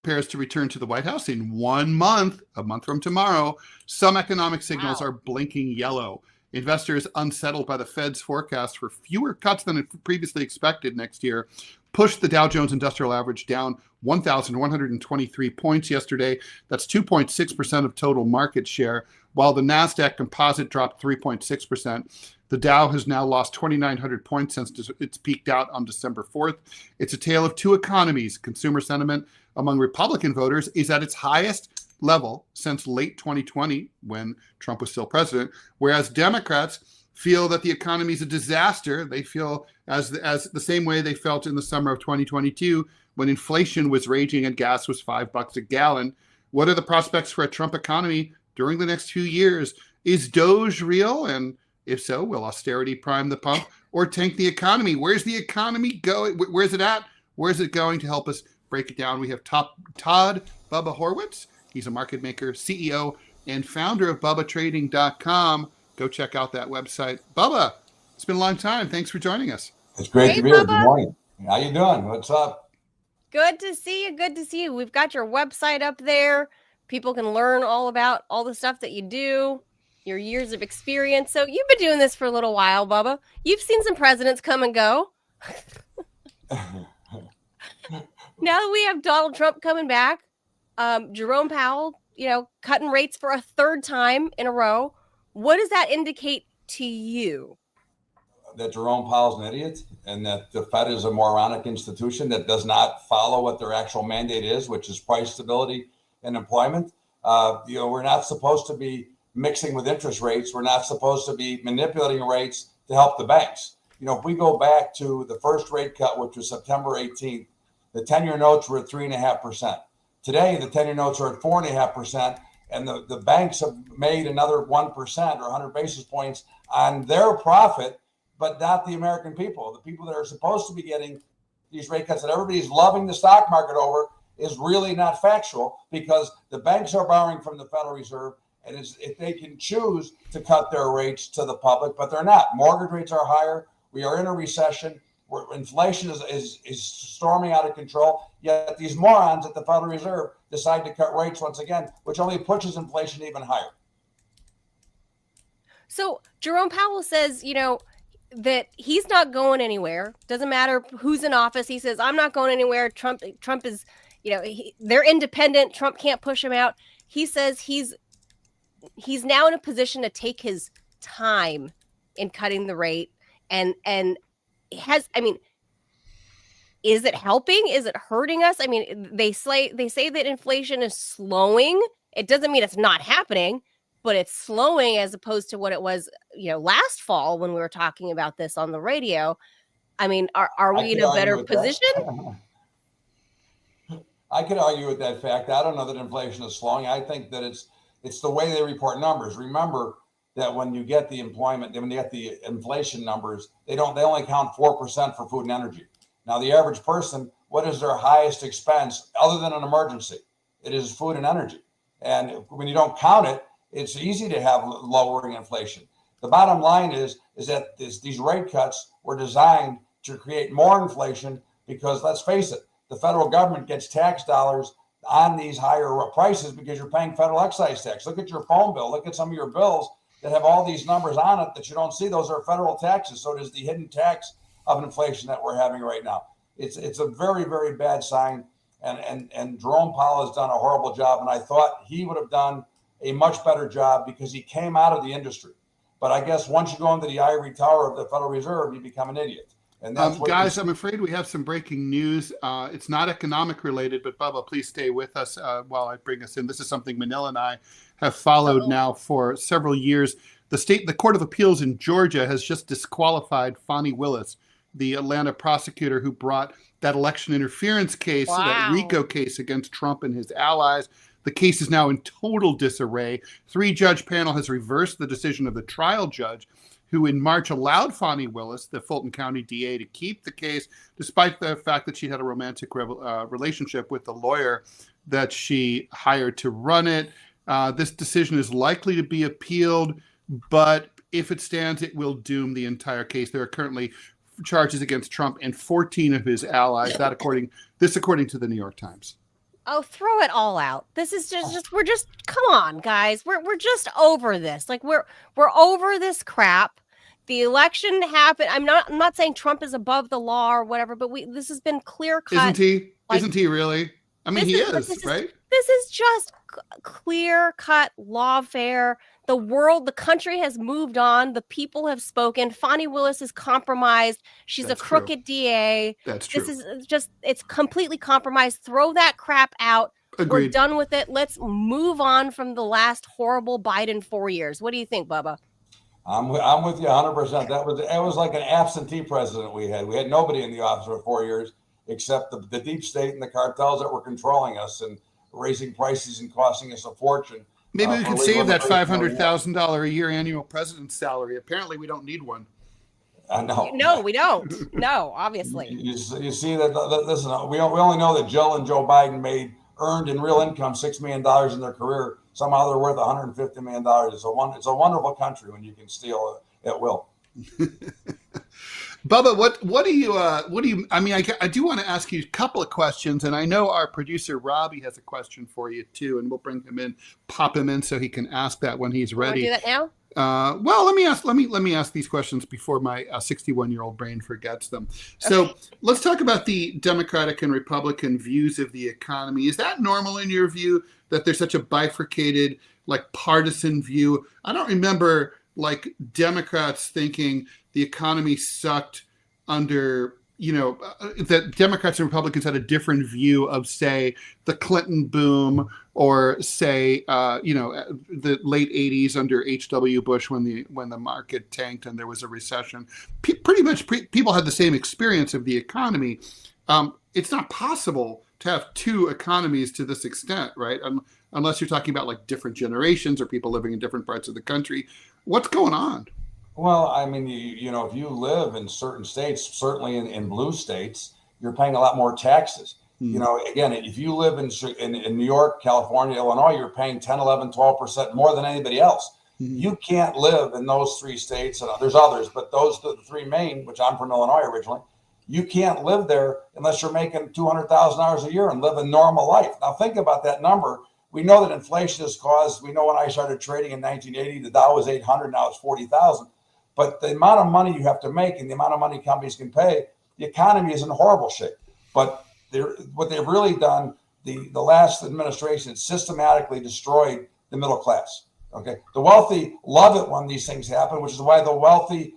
[SPEAKER 1] Prepares to return to the White House in 1 month, a month from tomorrow. Some economic signals are blinking yellow. Investors, unsettled by the Fed's forecast for fewer cuts than previously expected next year, pushed the Dow Jones Industrial Average down 1,123 points yesterday. That's 2.6% of total market share, while the Nasdaq composite dropped 3.6%. The Dow has now lost 2,900 points since it's peaked out on December 4th. It's a tale of two economies. Consumer sentiment among Republican voters is at its highest level since late 2020, when Trump was still president, whereas Democrats feel that the economy is a disaster. They feel as the same way they felt in the summer of 2022 when inflation was raging and gas was $5 a gallon. What are the prospects for a Trump economy during the next few years? Is DOGE real? And if so, will austerity prime the pump or tank the economy? Where's the economy going? Where's it at? Where's it going? To help us break it down, we have Todd Bubba Horwitz. He's a market maker, CEO, and founder of BubbaTrading.com. Go check out that website. Bubba, it's been a long time. Thanks for joining us.
[SPEAKER 3] It's great to be here. Good morning. How you doing? What's up?
[SPEAKER 2] Good to see you. Good to see you. We've got your website up there. People can learn all about all the stuff that you do, your years of experience. So you've been doing this for a little while, Bubba. You've seen some presidents come and go. Now that we have Donald Trump coming back, Jerome Powell, cutting rates for a third time in a row. What does that indicate to you?
[SPEAKER 3] That Jerome Powell's an idiot and that the Fed is a moronic institution that does not follow what their actual mandate is, which is price stability and employment. We're not supposed to be mixing with interest rates. We're not supposed to be manipulating rates to help the banks. If we go back to the first rate cut, which was September 18th, the 10-year notes were at 3.5%. Today, the 10-year notes are at 4.5%, and the banks have made another 1% or 100 basis points on their profit, but not the American people. The people that are supposed to be getting these rate cuts that everybody's loving the stock market over is really not factual, because the banks are borrowing from the Federal Reserve, and if they can choose to cut their rates to the public, but they're not. Mortgage rates are higher. We are in a recession. Where inflation is storming out of control, yet these morons at the Federal Reserve decide to cut rates once again, which only pushes inflation even higher.
[SPEAKER 2] So Jerome Powell says, that he's not going anywhere. Doesn't matter who's in office. He says, I'm not going anywhere. Trump is, they're independent. Trump can't push him out. He says he's now in a position to take his time in cutting the rate and is it helping? Is it hurting us? They say that inflation is slowing. It doesn't mean it's not happening, but it's slowing as opposed to what it was, last fall when we were talking about this on the radio. Are we in a better position?
[SPEAKER 3] I could argue with that fact. I don't know that inflation is slowing. I think that it's the way they report numbers. Remember that when you get the inflation numbers, they only count 4% for food and energy. Now, the average person, what is their highest expense other than an emergency? It is food and energy. And when you don't count it, it's easy to have lowering inflation. The bottom line is that these rate cuts were designed to create more inflation because, let's face it, the federal government gets tax dollars on these higher prices because you're paying federal excise tax. Look at your phone bill. Look at some of your bills that have all these numbers on it that you don't see. Those are federal taxes. So does the hidden tax of inflation that we're having right now. It's a very, very bad sign. And Jerome Powell has done a horrible job. And I thought he would have done a much better job because he came out of the industry. But I guess once you go into the ivory tower of the Federal Reserve, you become an idiot. And that's
[SPEAKER 1] guys, I'm afraid we have some breaking news. It's not economic related, but Bubba, please stay with us while I bring us in. This is something Manila and I have followed now for several years. The Court of Appeals in Georgia has just disqualified Fani Willis, the Atlanta prosecutor who brought that election interference case, that RICO case against Trump and his allies. The case is now in total disarray. 3-judge panel has reversed the decision of the trial judge, who in March allowed Fani Willis, the Fulton County DA, to keep the case, despite the fact that she had a romantic relationship with the lawyer that she hired to run it. This decision is likely to be appealed, but if it stands, it will doom the entire case. There are currently charges against Trump and 14 of his allies. According to the New York Times.
[SPEAKER 2] Oh, throw it all out. This is just we're just, come on, guys. We're just over this. Like we're over this crap. The election happened. I'm not saying Trump is above the law or whatever, but this has been clear cut.
[SPEAKER 1] Isn't he? Isn't he really? I mean, he is, right?
[SPEAKER 2] This is just clear cut lawfare. The country has moved on. The people have spoken. Fani Willis is compromised. She's a crooked DA.
[SPEAKER 1] That's true.
[SPEAKER 2] This is just, it's completely compromised. Throw that crap out.
[SPEAKER 1] Agreed.
[SPEAKER 2] We're done with it. Let's move on from the last horrible Biden 4 years. What do you think, Bubba?
[SPEAKER 3] I'm with you 100%. That was like an absentee president we had. We had nobody in the office for 4 years except the deep state and the cartels that were controlling us and raising prices and costing us a fortune.
[SPEAKER 1] Maybe we could save that $500,000 a year annual president's salary. Apparently, we don't need one.
[SPEAKER 3] I know.
[SPEAKER 2] No, we don't. No, obviously.
[SPEAKER 3] You see that? Listen, we only know that Jill and Joe Biden earned in real income $6 million in their career. Somehow they're worth $150 million. It's a wonderful country when you can steal at will.
[SPEAKER 1] Bubba, what do you, I mean, I do want to ask you a couple of questions, and I know our producer, Robbie, has a question for you too, and we'll bring him in, pop him in so he can ask that when he's ready.
[SPEAKER 2] You want to do that now?
[SPEAKER 1] Well, let me ask these questions before my 61-year-old brain forgets them. So
[SPEAKER 2] Okay.
[SPEAKER 1] Let's talk about the Democratic and Republican views of the economy. Is that normal in your view that there's such a bifurcated, like partisan view? I don't remember like Democrats thinking the economy sucked under, that Democrats and Republicans had a different view of, say, the Clinton boom or, say, the late 80s under H.W. Bush when the market tanked and there was a recession. Pretty much people had the same experience of the economy. It's not possible to have two economies to this extent, right? Unless you're talking about like different generations or people living in different parts of the country. What's going on?
[SPEAKER 3] Well, I mean, if you live in certain states, certainly in blue states, you're paying a lot more taxes. Again, if you live in New York, California, Illinois, you're paying 10, 11, 12% more than anybody else. You can't live in those three states, and there's others, but those are the three main, which I'm from Illinois originally. You can't live there unless you're making $200,000 a year and live a normal life. Now, think about that number. We know that inflation has caused, we know when I started trading in 1980, the Dow was 800, now it's 40,000. But the amount of money you have to make and the amount of money companies can pay, the economy is in horrible shape. But what they've really done, the last administration systematically destroyed the middle class. Okay, the wealthy love it when these things happen, which is why the wealthy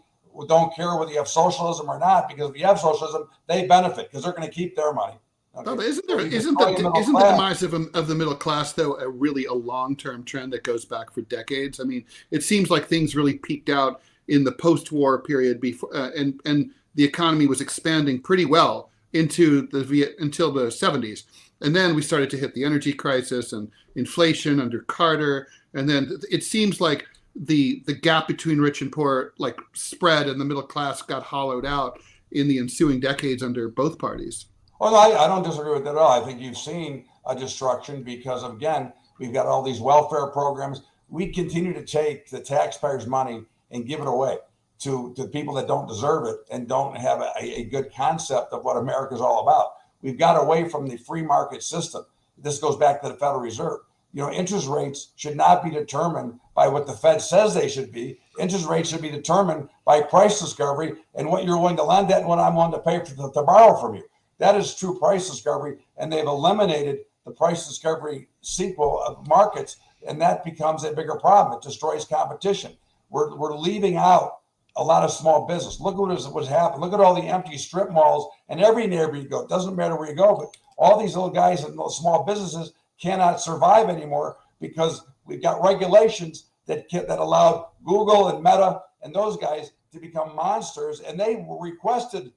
[SPEAKER 3] don't care whether you have socialism or not, because if you have socialism, they benefit because they're going to keep their money. Okay?
[SPEAKER 1] But isn't the demise of the middle class, though, a long-term trend that goes back for decades? I mean, it seems like things really peaked out in the post-war period before, and the economy was expanding pretty well until the 70s. And then we started to hit the energy crisis and inflation under Carter. And then it seems like the gap between rich and poor like spread, and the middle class got hollowed out in the ensuing decades under both parties.
[SPEAKER 3] Well, I don't disagree with that at all. I think you've seen a destruction because, again, we've got all these welfare programs. We continue to take the taxpayers' money and give it away to people that don't deserve it and don't have a good concept of what America is all about. We've got away from the free market system. This goes back to the Federal Reserve. Interest rates should not be determined by what the Fed says they should be. Interest rates should be determined by price discovery and what you're willing to lend at and what I'm willing to pay to borrow from you. That is true price discovery, and they've eliminated the price discovery sequel of markets, and that becomes a bigger problem. It destroys competition. We're leaving out a lot of small business. Look at what's happened. Look at all the empty strip malls in every neighborhood you go. It doesn't matter where you go, but all these little guys and those small businesses cannot survive anymore because we've got regulations that allowed Google and Meta and those guys to become monsters, and they requested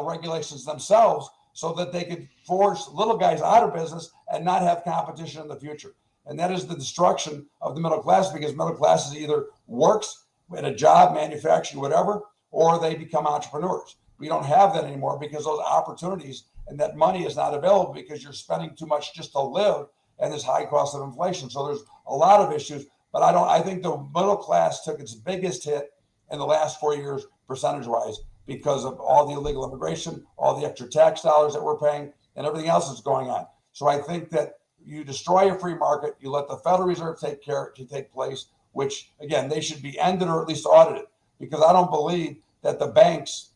[SPEAKER 3] regulations themselves so that they could force little guys out of business and not have competition in the future. And that is the destruction of the middle class, because middle classes either works at a job, manufacturing, whatever, or they become entrepreneurs. We don't have that anymore because those opportunities and that money is not available because you're spending too much just to live and this high cost of inflation. So there's a lot of issues, but I think the middle class took its biggest hit in the last 4 years, percentage wise, because of all the illegal immigration, all the extra tax dollars that we're paying, and everything else that's going on. So I think that you destroy a free market, you let the Federal Reserve take place, which again, they should be ended or at least audited, because I don't believe that the banks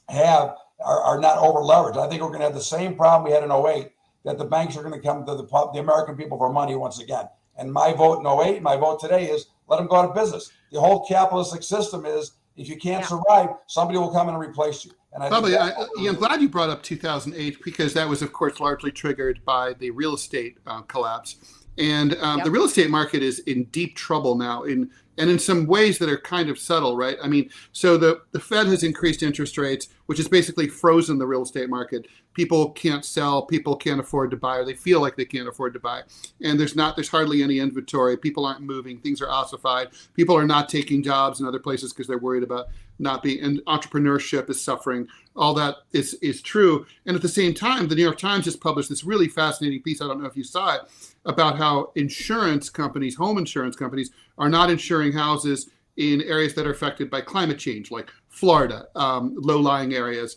[SPEAKER 3] are not over leveraged. I think we're going to have the same problem we had in 08, that the banks are going to come to the American people for money once again. And my vote in 08, my vote today is let them go out of business. The whole capitalistic system is, if you can't survive, somebody will come in and replace you. And
[SPEAKER 1] I'm glad you brought up 2008, because that was, of course, largely triggered by the real estate collapse. And the real estate market is in deep trouble now, and in some ways that are kind of subtle, right? I mean, so the Fed has increased interest rates, which has basically frozen the real estate market. People can't sell, people can't afford to buy, or they feel like they can't afford to buy. And there's hardly any inventory. People aren't moving, things are ossified. People are not taking jobs in other places because they're worried about not being, and entrepreneurship is suffering. All that is true. And at the same time, the New York Times just published this really fascinating piece, I don't know if you saw it, about how insurance companies, home insurance companies, are not insuring houses in areas that are affected by climate change, like Florida, low-lying areas,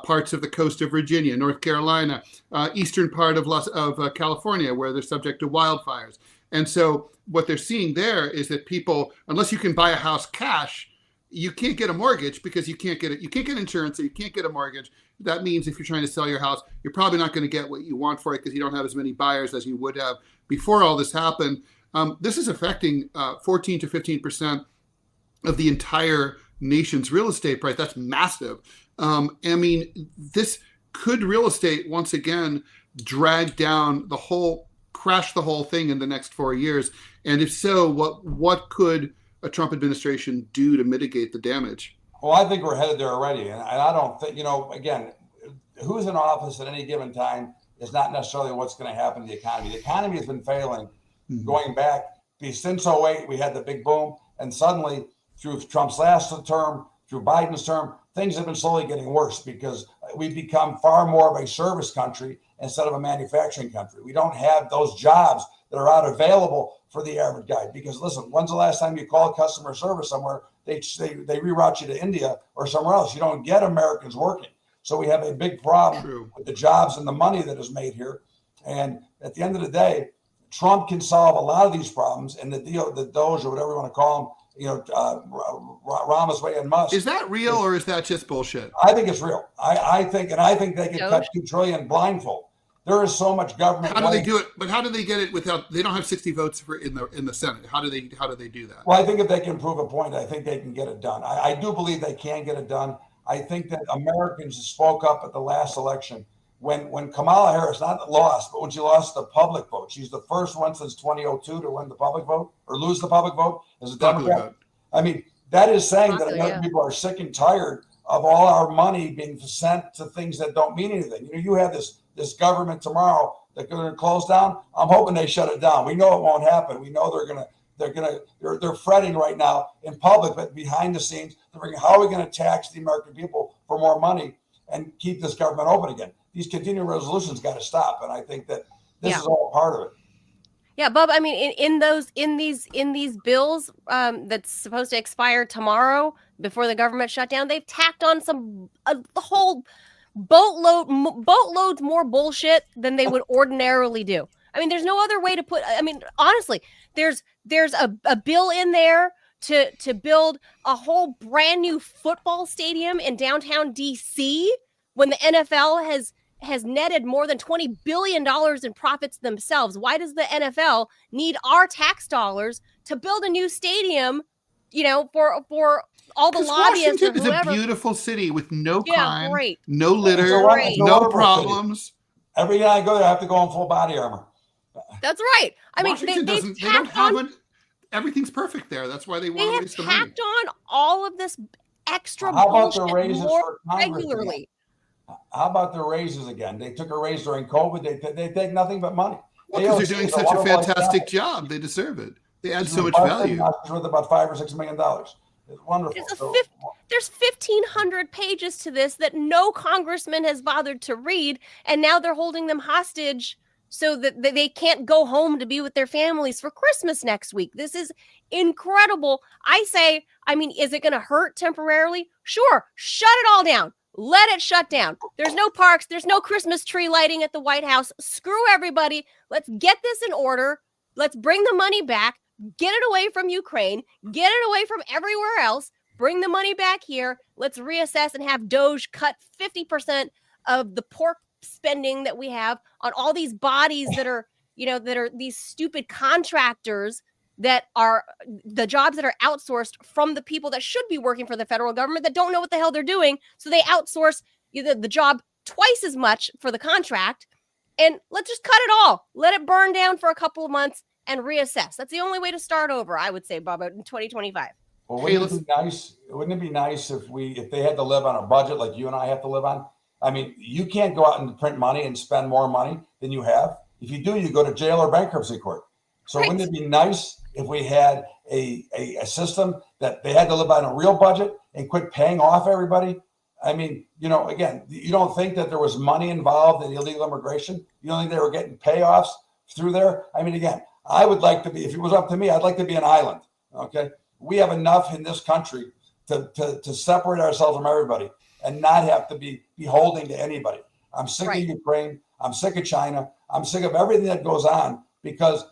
[SPEAKER 1] parts of the coast of Virginia, North Carolina, eastern part of California, where they're subject to wildfires. And so what they're seeing there is that people, unless you can buy a house cash, you can't get a mortgage because you can't get it. You can't get insurance, so you can't get a mortgage. That means if you're trying to sell your house, you're probably not going to get what you want for it because you don't have as many buyers as you would have before all this happened. This is affecting 14 to 15% of the entire nation's real estate price. That's massive. I mean, this could real estate once again drag down crash the whole thing in the next 4 years. And if so, what could a Trump administration do to mitigate the damage?
[SPEAKER 3] Well, I think we're headed there already. And I don't think, again, who's in office at any given time is not necessarily what's going to happen to the economy. The economy has been failing going back. Since 08, we had the big boom. And suddenly, through Trump's last term, through Biden's term, things have been slowly getting worse because we've become far more of a service country instead of a manufacturing country. We don't have those jobs that are out available for the average guy. Because listen, when's the last time you called customer service somewhere? They reroute you to India or somewhere else. You don't get Americans working. So we have a big problem with the jobs and the money that is made here. And at the end of the day, Trump can solve a lot of these problems, and the DOGE or whatever you want to call them, Ramaswamy and Musk.
[SPEAKER 1] Is that real or is that just bullshit?
[SPEAKER 3] I think it's real. I think they can cut $2 trillion blindfold. There is so much government.
[SPEAKER 1] How do they do it? But how do they get it without? They don't have 60 votes in the Senate. How do they do that?
[SPEAKER 3] Well, I think if they can prove a point, I think they can get it done. I do believe they can get it done. I think that Americans spoke up at the last election when Kamala Harris not lost, but when she lost the public vote. She's the first one since 2002 to win the public vote or lose the public vote as a Democrat. I mean, that is saying that American people are sick and tired of all our money being sent to things that don't mean anything. You have this government tomorrow that they're going to close down. I'm hoping they shut it down. We know it won't happen. We know they're fretting right now in public, but behind the scenes, they're thinking, how are we going to tax the American people for more money and keep this government open again? These continuing resolutions got to stop, and I think that this is all part of it.
[SPEAKER 2] Yeah, Bub. I mean, in these bills that's supposed to expire tomorrow before the government shut down, they've tacked on the whole boatloads more bullshit than they would ordinarily do. I mean, there's no other way to put. I mean, honestly, there's a bill in there to build a whole brand new football stadium in downtown DC when the NFL has netted more than $20 billion in profits themselves. Why does the NFL need our tax dollars to build a new stadium, for all the lobbyists
[SPEAKER 1] Washington
[SPEAKER 2] or whoever?
[SPEAKER 1] Is a beautiful city with no crime,
[SPEAKER 2] great.
[SPEAKER 1] no litter, no problems.
[SPEAKER 3] Every day I go there, I have to go in full body armor.
[SPEAKER 2] That's right. I mean,
[SPEAKER 1] everything's perfect there. That's why they want to waste the money.
[SPEAKER 2] They have tacked on all of this extra
[SPEAKER 3] How about
[SPEAKER 2] bullshit
[SPEAKER 3] the raises
[SPEAKER 2] more
[SPEAKER 3] for Congress
[SPEAKER 2] regularly.
[SPEAKER 3] How about the raises again? They took a raise during COVID. They take nothing but money.
[SPEAKER 1] Because they're doing such a fantastic job. They deserve it. They add so much value.
[SPEAKER 3] Worth about $5 or $6 million. It's wonderful.
[SPEAKER 2] There's 1,500 pages to this that no congressman has bothered to read, and now they're holding them hostage so that they can't go home to be with their families for Christmas next week. This is incredible. Is it going to hurt temporarily? Sure. Shut it all down. Let it shut down. There's no parks. There's no Christmas tree lighting at the White House. Screw everybody. Let's get this in order. Let's bring the money back. Get it away from Ukraine. Get it away from everywhere else. Bring the money back here. Let's reassess and have DOGE cut 50% of the pork spending that we have on all these bodies that are these stupid contractors that are the jobs that are outsourced from the people that should be working for the federal government that don't know what the hell they're doing. So they outsource the job twice as much for the contract. And let's just cut it all. Let it burn down for a couple of months and reassess. That's the only way to start over, I would say, Bubba, in 2025.
[SPEAKER 3] Well, wouldn't it be nice? Wouldn't it be nice if they had to live on a budget like you and I have to live on? I mean, you can't go out and print money and spend more money than you have. If you do, you go to jail or bankruptcy court. So right. Wouldn't it be nice if we had a system that they had to live on a real budget and quit paying off everybody? I mean, again, you don't think that there was money involved in illegal immigration? You don't think they were getting payoffs through there? I mean, again, I would like to be, if it was up to me, I'd like to be an island. Okay. We have enough in this country to separate ourselves from everybody and not have to be beholden to anybody. I'm sick of Ukraine. I'm sick of China. I'm sick of everything that goes on because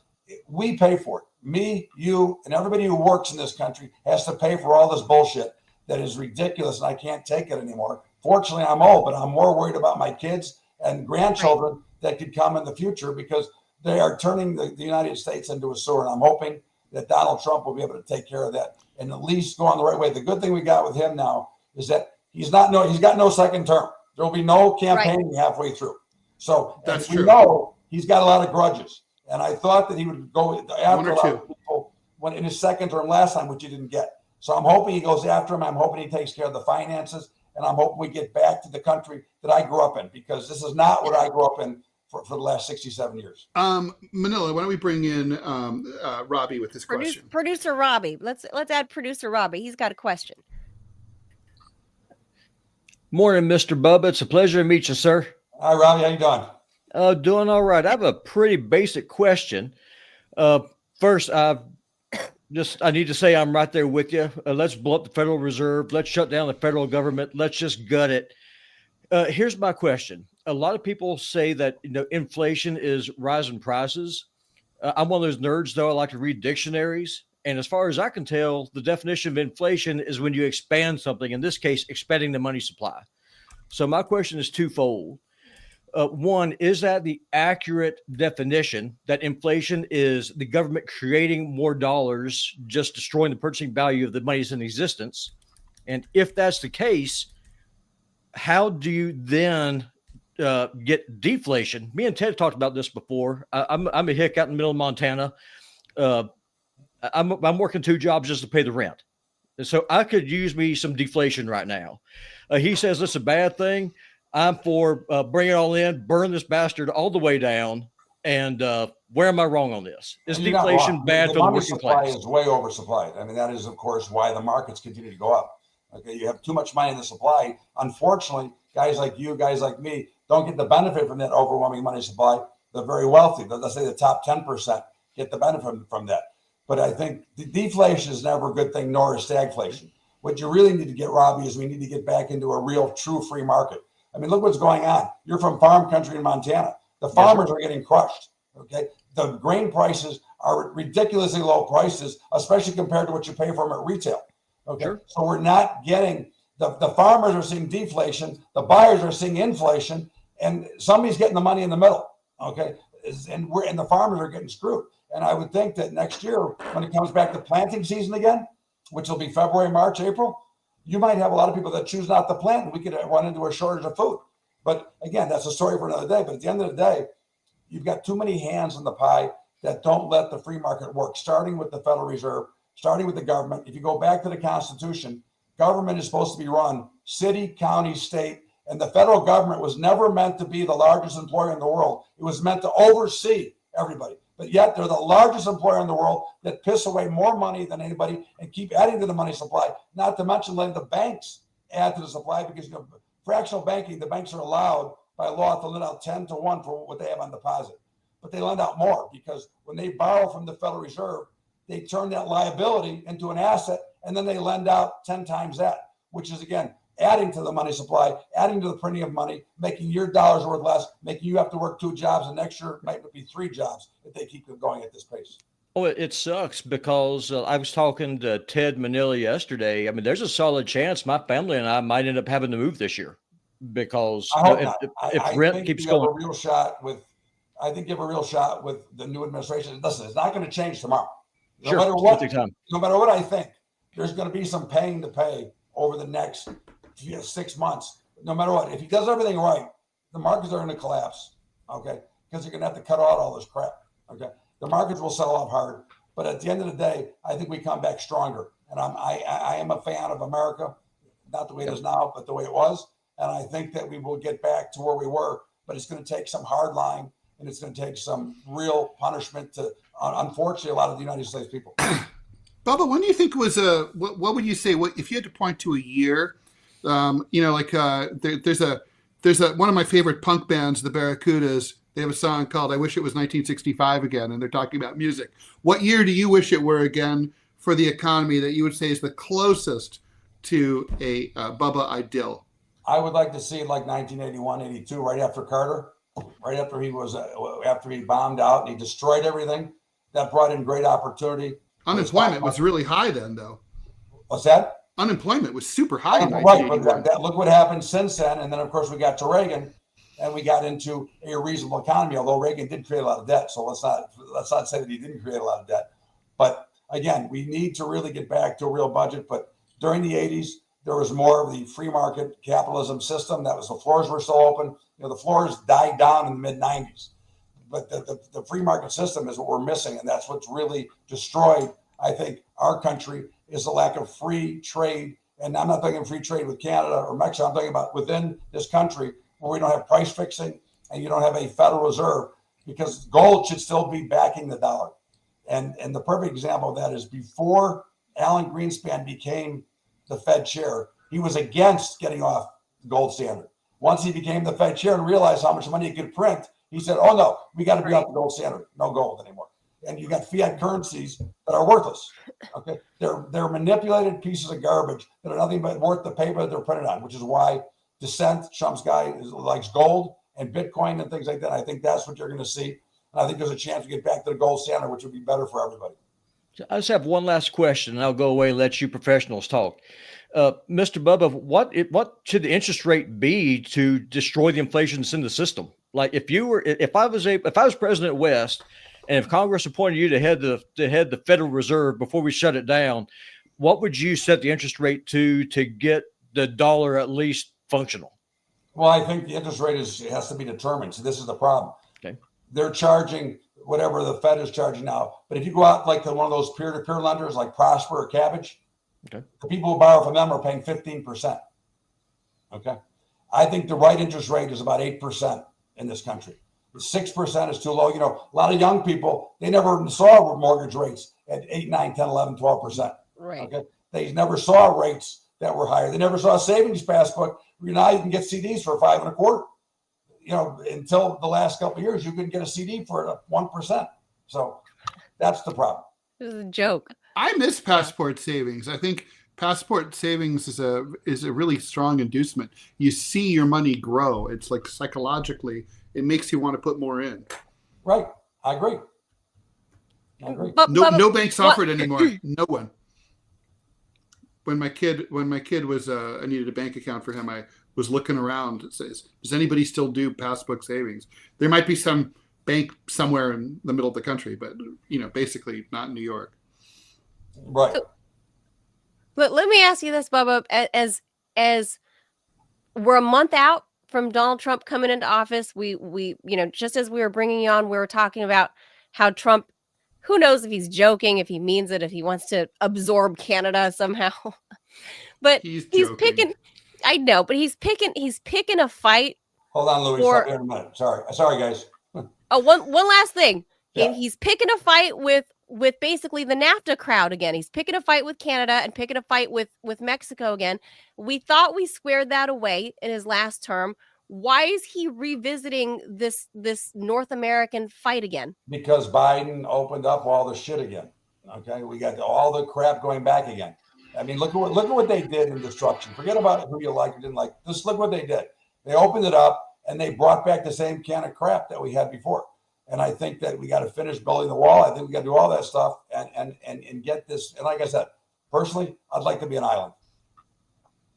[SPEAKER 3] we pay for it. Me, you, and everybody who works in this country has to pay for all this bullshit that is ridiculous, and I can't take it anymore. Fortunately, I'm old, but I'm more worried about my kids and grandchildren that could come in the future because they are turning the United States into a sewer, and I'm hoping that Donald Trump will be able to take care of that and at least go on the right way. The good thing we got with him now is that he's got no second term. There will be no campaigning halfway through. So we know he's got a lot of grudges. And I thought that he would go after a lot of people when in his second term last time, which he didn't get. So I'm hoping he goes after him. I'm hoping he takes care of the finances. And I'm hoping we get back to the country that I grew up in, because this is not what I grew up in for the last 67 years.
[SPEAKER 1] Manila, why don't we bring in Robbie with this question?
[SPEAKER 2] Producer Robbie. Let's add producer Robbie. He's got a question.
[SPEAKER 4] Morning, Mr. Bubba. It's a pleasure to meet you, sir.
[SPEAKER 3] Hi, Robbie. How you doing?
[SPEAKER 4] Doing all right. I have a pretty basic question. First, I need to say I'm right there with you. Let's blow up the Federal Reserve. Let's shut down the federal government. Let's just gut it. Here's my question. A lot of people say that inflation is rising prices. I'm one of those nerds, though. I like to read dictionaries. And as far as I can tell, the definition of inflation is when you expand something, in this case, expanding the money supply. So my question is twofold. One, is that the accurate definition that inflation is the government creating more dollars, just destroying the purchasing value of the monies in existence? And if that's the case, how do you then get deflation? Me and Ted talked about this before. I'm a hick out in the middle of Montana. I'm working 2 jobs just to pay the rent. So I could use me some deflation right now. He says it's a bad thing. I'm for bring it all in, burn this bastard all the way down. And where am I wrong on this? Is deflation bad for the working class?
[SPEAKER 3] The supply is way oversupplied. I mean, that is, of course, why the markets continue to go up. Okay, you have too much money in the supply. Unfortunately, guys like you, guys like me, don't get the benefit from that overwhelming money supply. The very wealthy, let's say the top 10%, get the benefit from that. But I think the deflation is never a good thing, nor is stagflation. What you really need to get, Robbie, is we need to get back into a real, true free market. I mean, look what's going on. You're from farm country in Montana. The farmers are getting crushed. Okay, the grain prices are ridiculously low prices, especially compared to what you pay for them at retail. Okay, so we're not getting the farmers are seeing deflation, the buyers are seeing inflation, and somebody's getting the money in the middle. Okay, and the farmers are getting screwed. And I would think that next year, when it comes back to planting season again, which will be February, March, April, you might have a lot of people that choose not to plant, and we could run into a shortage of food. But again, that's a story for another day. But at the end of the day, you've got too many hands in the pie that don't let the free market work, starting with the Federal Reserve, starting with the government. If you go back to the Constitution, government is supposed to be run city, county, state, And the federal government was never meant to be the largest employer in the world. It was meant to oversee everybody. But yet they're the largest employer in the world that piss away more money than anybody and keep adding to the money supply, not to mention letting the banks add to the supply because, you know, fractional banking, the banks are allowed by law to lend out 10-1 for what they have on deposit. But they lend out more because when they borrow from the Federal Reserve, they turn that liability into an asset and then they lend out 10 times that, which is, again, adding to the money supply, adding to the printing of money, making your dollars worth less, making you have to work 2 jobs, and next year it might be 3 jobs if they keep going at this pace.
[SPEAKER 4] Oh, it sucks because I was talking to Ted Manila yesterday. I mean, there's a solid chance my family and I might end up having to move this year because if rent keeps going.
[SPEAKER 3] I think you have a real shot with the new administration. Listen, it's not going to change tomorrow. No
[SPEAKER 4] Sure,
[SPEAKER 3] matter what I think, there's going to be some paying to pay over the next 6 months. No matter what, if he does everything right, the markets are going to collapse. Okay, because you're going to have to cut out all this crap. Okay, the markets will sell off hard, but at the end of the day, I think we come back stronger. And I am a fan of America, not the way it is now, but the way it was. And I think that we will get back to where we were, but it's going to take some hard line and it's going to take some real punishment to, unfortunately, a lot of the United States people.
[SPEAKER 1] Bubba, when do you think was what would you say? What if you had to point to a year? You know, like there's one of my favorite punk bands, the Barracudas. They have a song called "I Wish It Was 1965 Again," and they're talking about music. What year do you wish it were again for the economy that you would say is the closest to a Bubba ideal?
[SPEAKER 3] I would like to see like 1981, 82, right after Carter, right after after he bombed out and he destroyed everything. That brought in great opportunity.
[SPEAKER 1] Unemployment was really high then, though.
[SPEAKER 3] What's that?
[SPEAKER 1] Unemployment was super high.
[SPEAKER 3] Right, but look what happened since then. And then, of course, we got to Reagan, and we got into a reasonable economy. Although Reagan did create a lot of debt, so let's not say that he didn't create a lot of debt. But again, we need to really get back to a real budget. But during the 80s, there was more of the free market capitalism system. That was the floors were still open. You know, the floors died down in the mid 90s. But the free market system is what we're missing, and that's what's really destroyed, I think, our country is the lack of free trade. And I'm not talking free trade with Canada or Mexico. I'm talking about within this country where we don't have price fixing and you don't have a Federal Reserve, because gold should still be backing the dollar. And the perfect example of that is before Alan Greenspan became the Fed chair, he was against getting off the gold standard. Once he became the Fed chair and realized how much money he could print, he said, oh, no, we got to be off the gold standard. No gold anymore. And you got fiat currencies that are worthless. Okay, they're manipulated pieces of garbage that are nothing but worth the paper that they're printed on, which is why Dissent, Trump's guy, likes gold and Bitcoin and things like that. I think that's what you're going to see. And I think there's a chance to get back to the gold standard, which would be better for everybody.
[SPEAKER 4] I just have one last question, and I'll go away and let you professionals talk. Mr. Bubba, what should the interest rate be to destroy the inflation that's in the system? Like if I was President West, and if Congress appointed you to head the Federal Reserve before we shut it down, what would you set the interest rate to get the dollar at least functional?
[SPEAKER 3] Well, I think the interest rate has to be determined. So this is the problem.
[SPEAKER 4] Okay.
[SPEAKER 3] They're charging whatever the Fed is charging now. But if you go out like to one of those peer-to-peer lenders like Prosper or Cabbage,
[SPEAKER 4] okay,
[SPEAKER 3] the people who borrow from them are paying 15%. Okay. I think the right interest rate is about 8% in this country. 6% is too low. You know, a lot of young people, they never saw mortgage rates at 8, 9, 10, 11, 12%.
[SPEAKER 2] Right.
[SPEAKER 3] Okay. They never saw rates that were higher. They never saw a savings passbook. Now you can get CDs for 5 1/4. You know, until the last couple of years, you couldn't get a CD for 1%. So that's the problem.
[SPEAKER 2] This is a joke.
[SPEAKER 1] I miss passport savings. I think passport savings is a really strong inducement. You see your money grow. It's like psychologically, it makes you want to put more in.
[SPEAKER 3] Right. I agree.
[SPEAKER 1] No banks offered anymore. No one. When my kid was, I needed a bank account for him. I was looking around. It says, does anybody still do passbook savings? There might be some bank somewhere in the middle of the country, but basically not in New York.
[SPEAKER 3] Right.
[SPEAKER 2] But let me ask you this, Bubba, as we're a month out from Donald Trump coming into office, we just as we were bringing you on, we were talking about how Trump, who knows if he's joking, if he means it, if he wants to absorb Canada somehow. But he's picking I know, but he's picking a fight.
[SPEAKER 3] Hold on, Louis. Stop here in a minute. Sorry, guys.
[SPEAKER 2] Oh, one last thing.
[SPEAKER 3] Yeah.
[SPEAKER 2] He's picking a fight with basically the NAFTA crowd again. He's picking a fight with Canada and picking a fight with Mexico again. We thought we squared that away in his last term. Why is he revisiting this North American fight again?
[SPEAKER 3] Because Biden opened up all the shit again. Okay, we got all the crap going back again. I mean, look at what they did in destruction. Forget about who you like or didn't like. Just look what they did. They opened it up and they brought back the same kind of crap that we had before. And I think that we got to finish building the wall. I think we got to do all that stuff and get this. And like I said, personally, I'd like to be an island.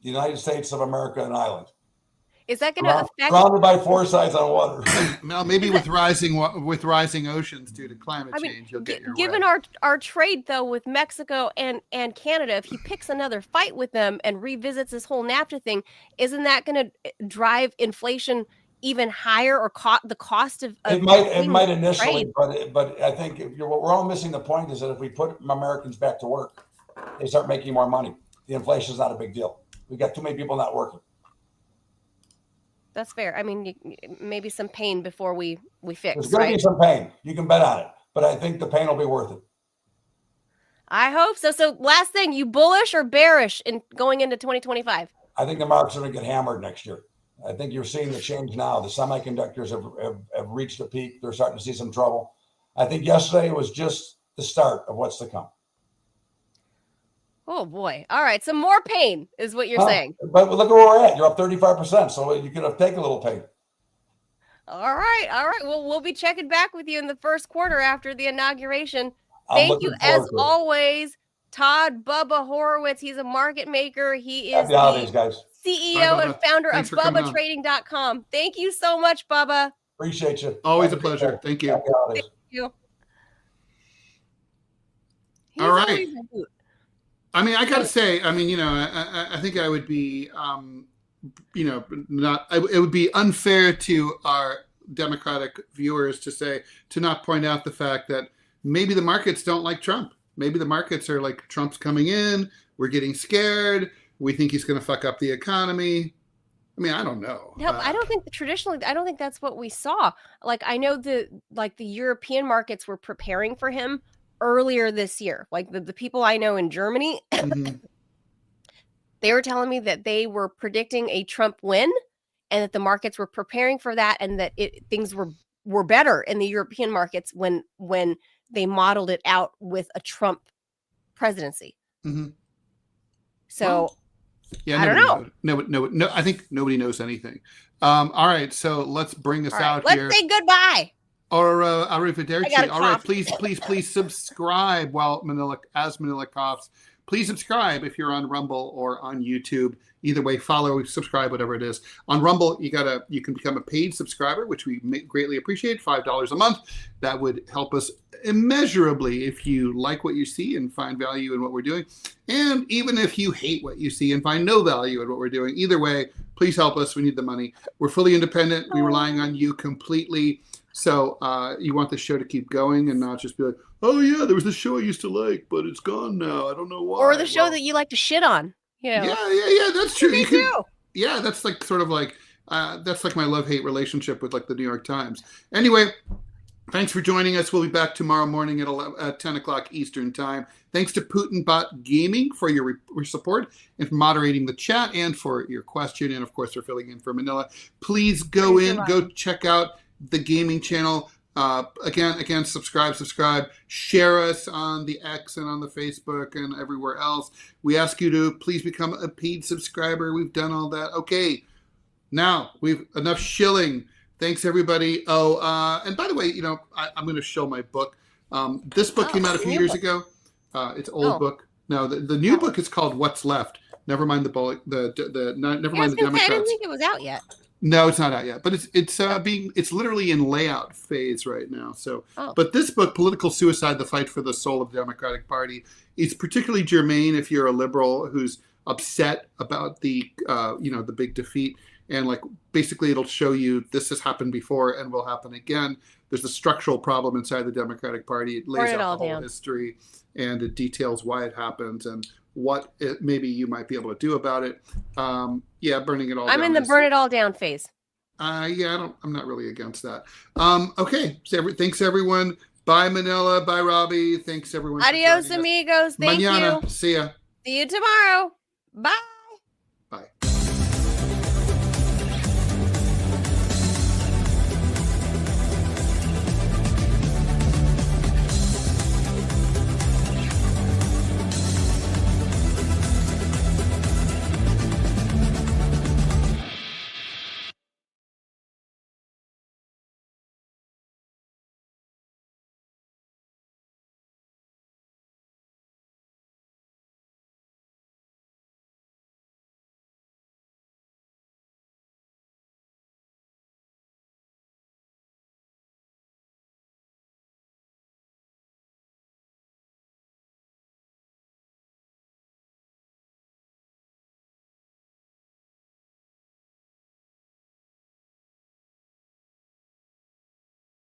[SPEAKER 3] The United States of America, an island.
[SPEAKER 2] Is that going to affect?
[SPEAKER 3] Surrounded by 4 sides on water.
[SPEAKER 1] Well, maybe with rising oceans due to climate change, you'll get your
[SPEAKER 2] given
[SPEAKER 1] way.
[SPEAKER 2] our trade though with Mexico and Canada, if he picks another fight with them and revisits this whole NAFTA thing, isn't that going to drive inflation even higher or the cost of
[SPEAKER 3] it might initially, but I think what we're all missing the point is that if we put Americans back to work, they start making more money. The inflation is not a big deal. We've got too many people not working.
[SPEAKER 2] That's fair. I mean, maybe some pain before we fix.
[SPEAKER 3] There's going to be some pain. You can bet on it. But I think the pain will be worth it.
[SPEAKER 2] I hope so. So last thing, you bullish or bearish in going into 2025?
[SPEAKER 3] I think the market's going to get hammered next year. I think you're seeing the change now. The semiconductors have reached a peak. They're starting to see some trouble. I think yesterday was just the start of what's to come.
[SPEAKER 2] Oh, boy. All right. Some more pain is what you're saying.
[SPEAKER 3] But look at where we're at. You're up 35%. So you could have taken a little pain.
[SPEAKER 2] All right. Well, we'll be checking back with you in the first quarter after the inauguration. Thank you, as always, Todd Bubba Horwitz. He's a market maker. He is
[SPEAKER 3] Happy holidays, guys.
[SPEAKER 2] CEO and founder of BubbaTrading.com. Thank you so much, Bubba.
[SPEAKER 3] Appreciate you.
[SPEAKER 1] Always a pleasure. Thank you.
[SPEAKER 3] Thank
[SPEAKER 2] you.
[SPEAKER 1] All right. I mean, I got to say, I mean, I think I would be, it would be unfair to our Democratic viewers to not point out the fact that maybe the markets don't like Trump. Maybe the markets are like, Trump's coming in. We're getting scared. We think he's going to fuck up the economy. I mean, I don't know.
[SPEAKER 2] No, I don't think I don't think that's what we saw. Like, I know the European markets were preparing for him earlier this year. Like the people I know in Germany,
[SPEAKER 1] Mm-hmm.
[SPEAKER 2] They were telling me that they were predicting a Trump win and that the markets were preparing for that, and that things were better in the European markets when they modeled it out with a Trump presidency.
[SPEAKER 1] Mm-hmm.
[SPEAKER 2] So
[SPEAKER 1] yeah,
[SPEAKER 2] I don't
[SPEAKER 1] know. No, I think nobody knows anything. All right, so let's bring us out here.
[SPEAKER 2] Let's say goodbye.
[SPEAKER 1] Or arrivederci. All right,
[SPEAKER 2] cough.
[SPEAKER 1] please subscribe while Manila coughs. Please subscribe if you're on Rumble or on YouTube. Either way, follow, subscribe, whatever it is. On Rumble, you can become a paid subscriber, which we greatly appreciate, $5 a month. That would help us immeasurably if you like what you see and find value in what we're doing. And even if you hate what you see and find no value in what we're doing, either way, please help us. We need the money. We're fully independent. We're relying on you completely. So you want the show to keep going and not just be like, oh, yeah, there was this show I used to like, but it's gone now. I don't know why.
[SPEAKER 2] Or the show that you like to shit on.
[SPEAKER 1] Yeah, that's true.
[SPEAKER 2] Me too.
[SPEAKER 1] Yeah, that's like sort of like, that's like my love-hate relationship with like the New York Times. Anyway, thanks for joining us. We'll be back tomorrow morning at 10 o'clock Eastern time. Thanks to PutinBot Gaming for your support and for moderating the chat and for your question. And of course, for filling in for Manila. Please go check out the gaming channel. Again, subscribe, share us on the X and on the Facebook and everywhere else. We ask you to please become a paid subscriber. We've done all that. Okay. Now we've enough shilling. Thanks everybody. Oh, and by the way, I'm going to show my book. This book came out a few years ago. It's an old book. No, the new book is called What's Left. Never mind never mind the Democrats.
[SPEAKER 2] I didn't think it was out yet.
[SPEAKER 1] No, it's not out yet, but it's literally in layout phase right now. So, But this book, Political Suicide: The Fight for the Soul of the Democratic Party, is particularly germane if you're a liberal who's upset about the big defeat and like basically it'll show you this has happened before and will happen again. There's a structural problem inside the Democratic Party. It lays out the whole history, and it details why it happened and what maybe you might be able to do about it. Burning it all down.
[SPEAKER 2] I'm in the burn it all down phase.
[SPEAKER 1] I'm not really against that. Okay. So thanks everyone. Bye Manila. Bye Robbie. Thanks everyone.
[SPEAKER 2] Adios amigos. Thank you.
[SPEAKER 1] See ya.
[SPEAKER 2] See you tomorrow. Bye.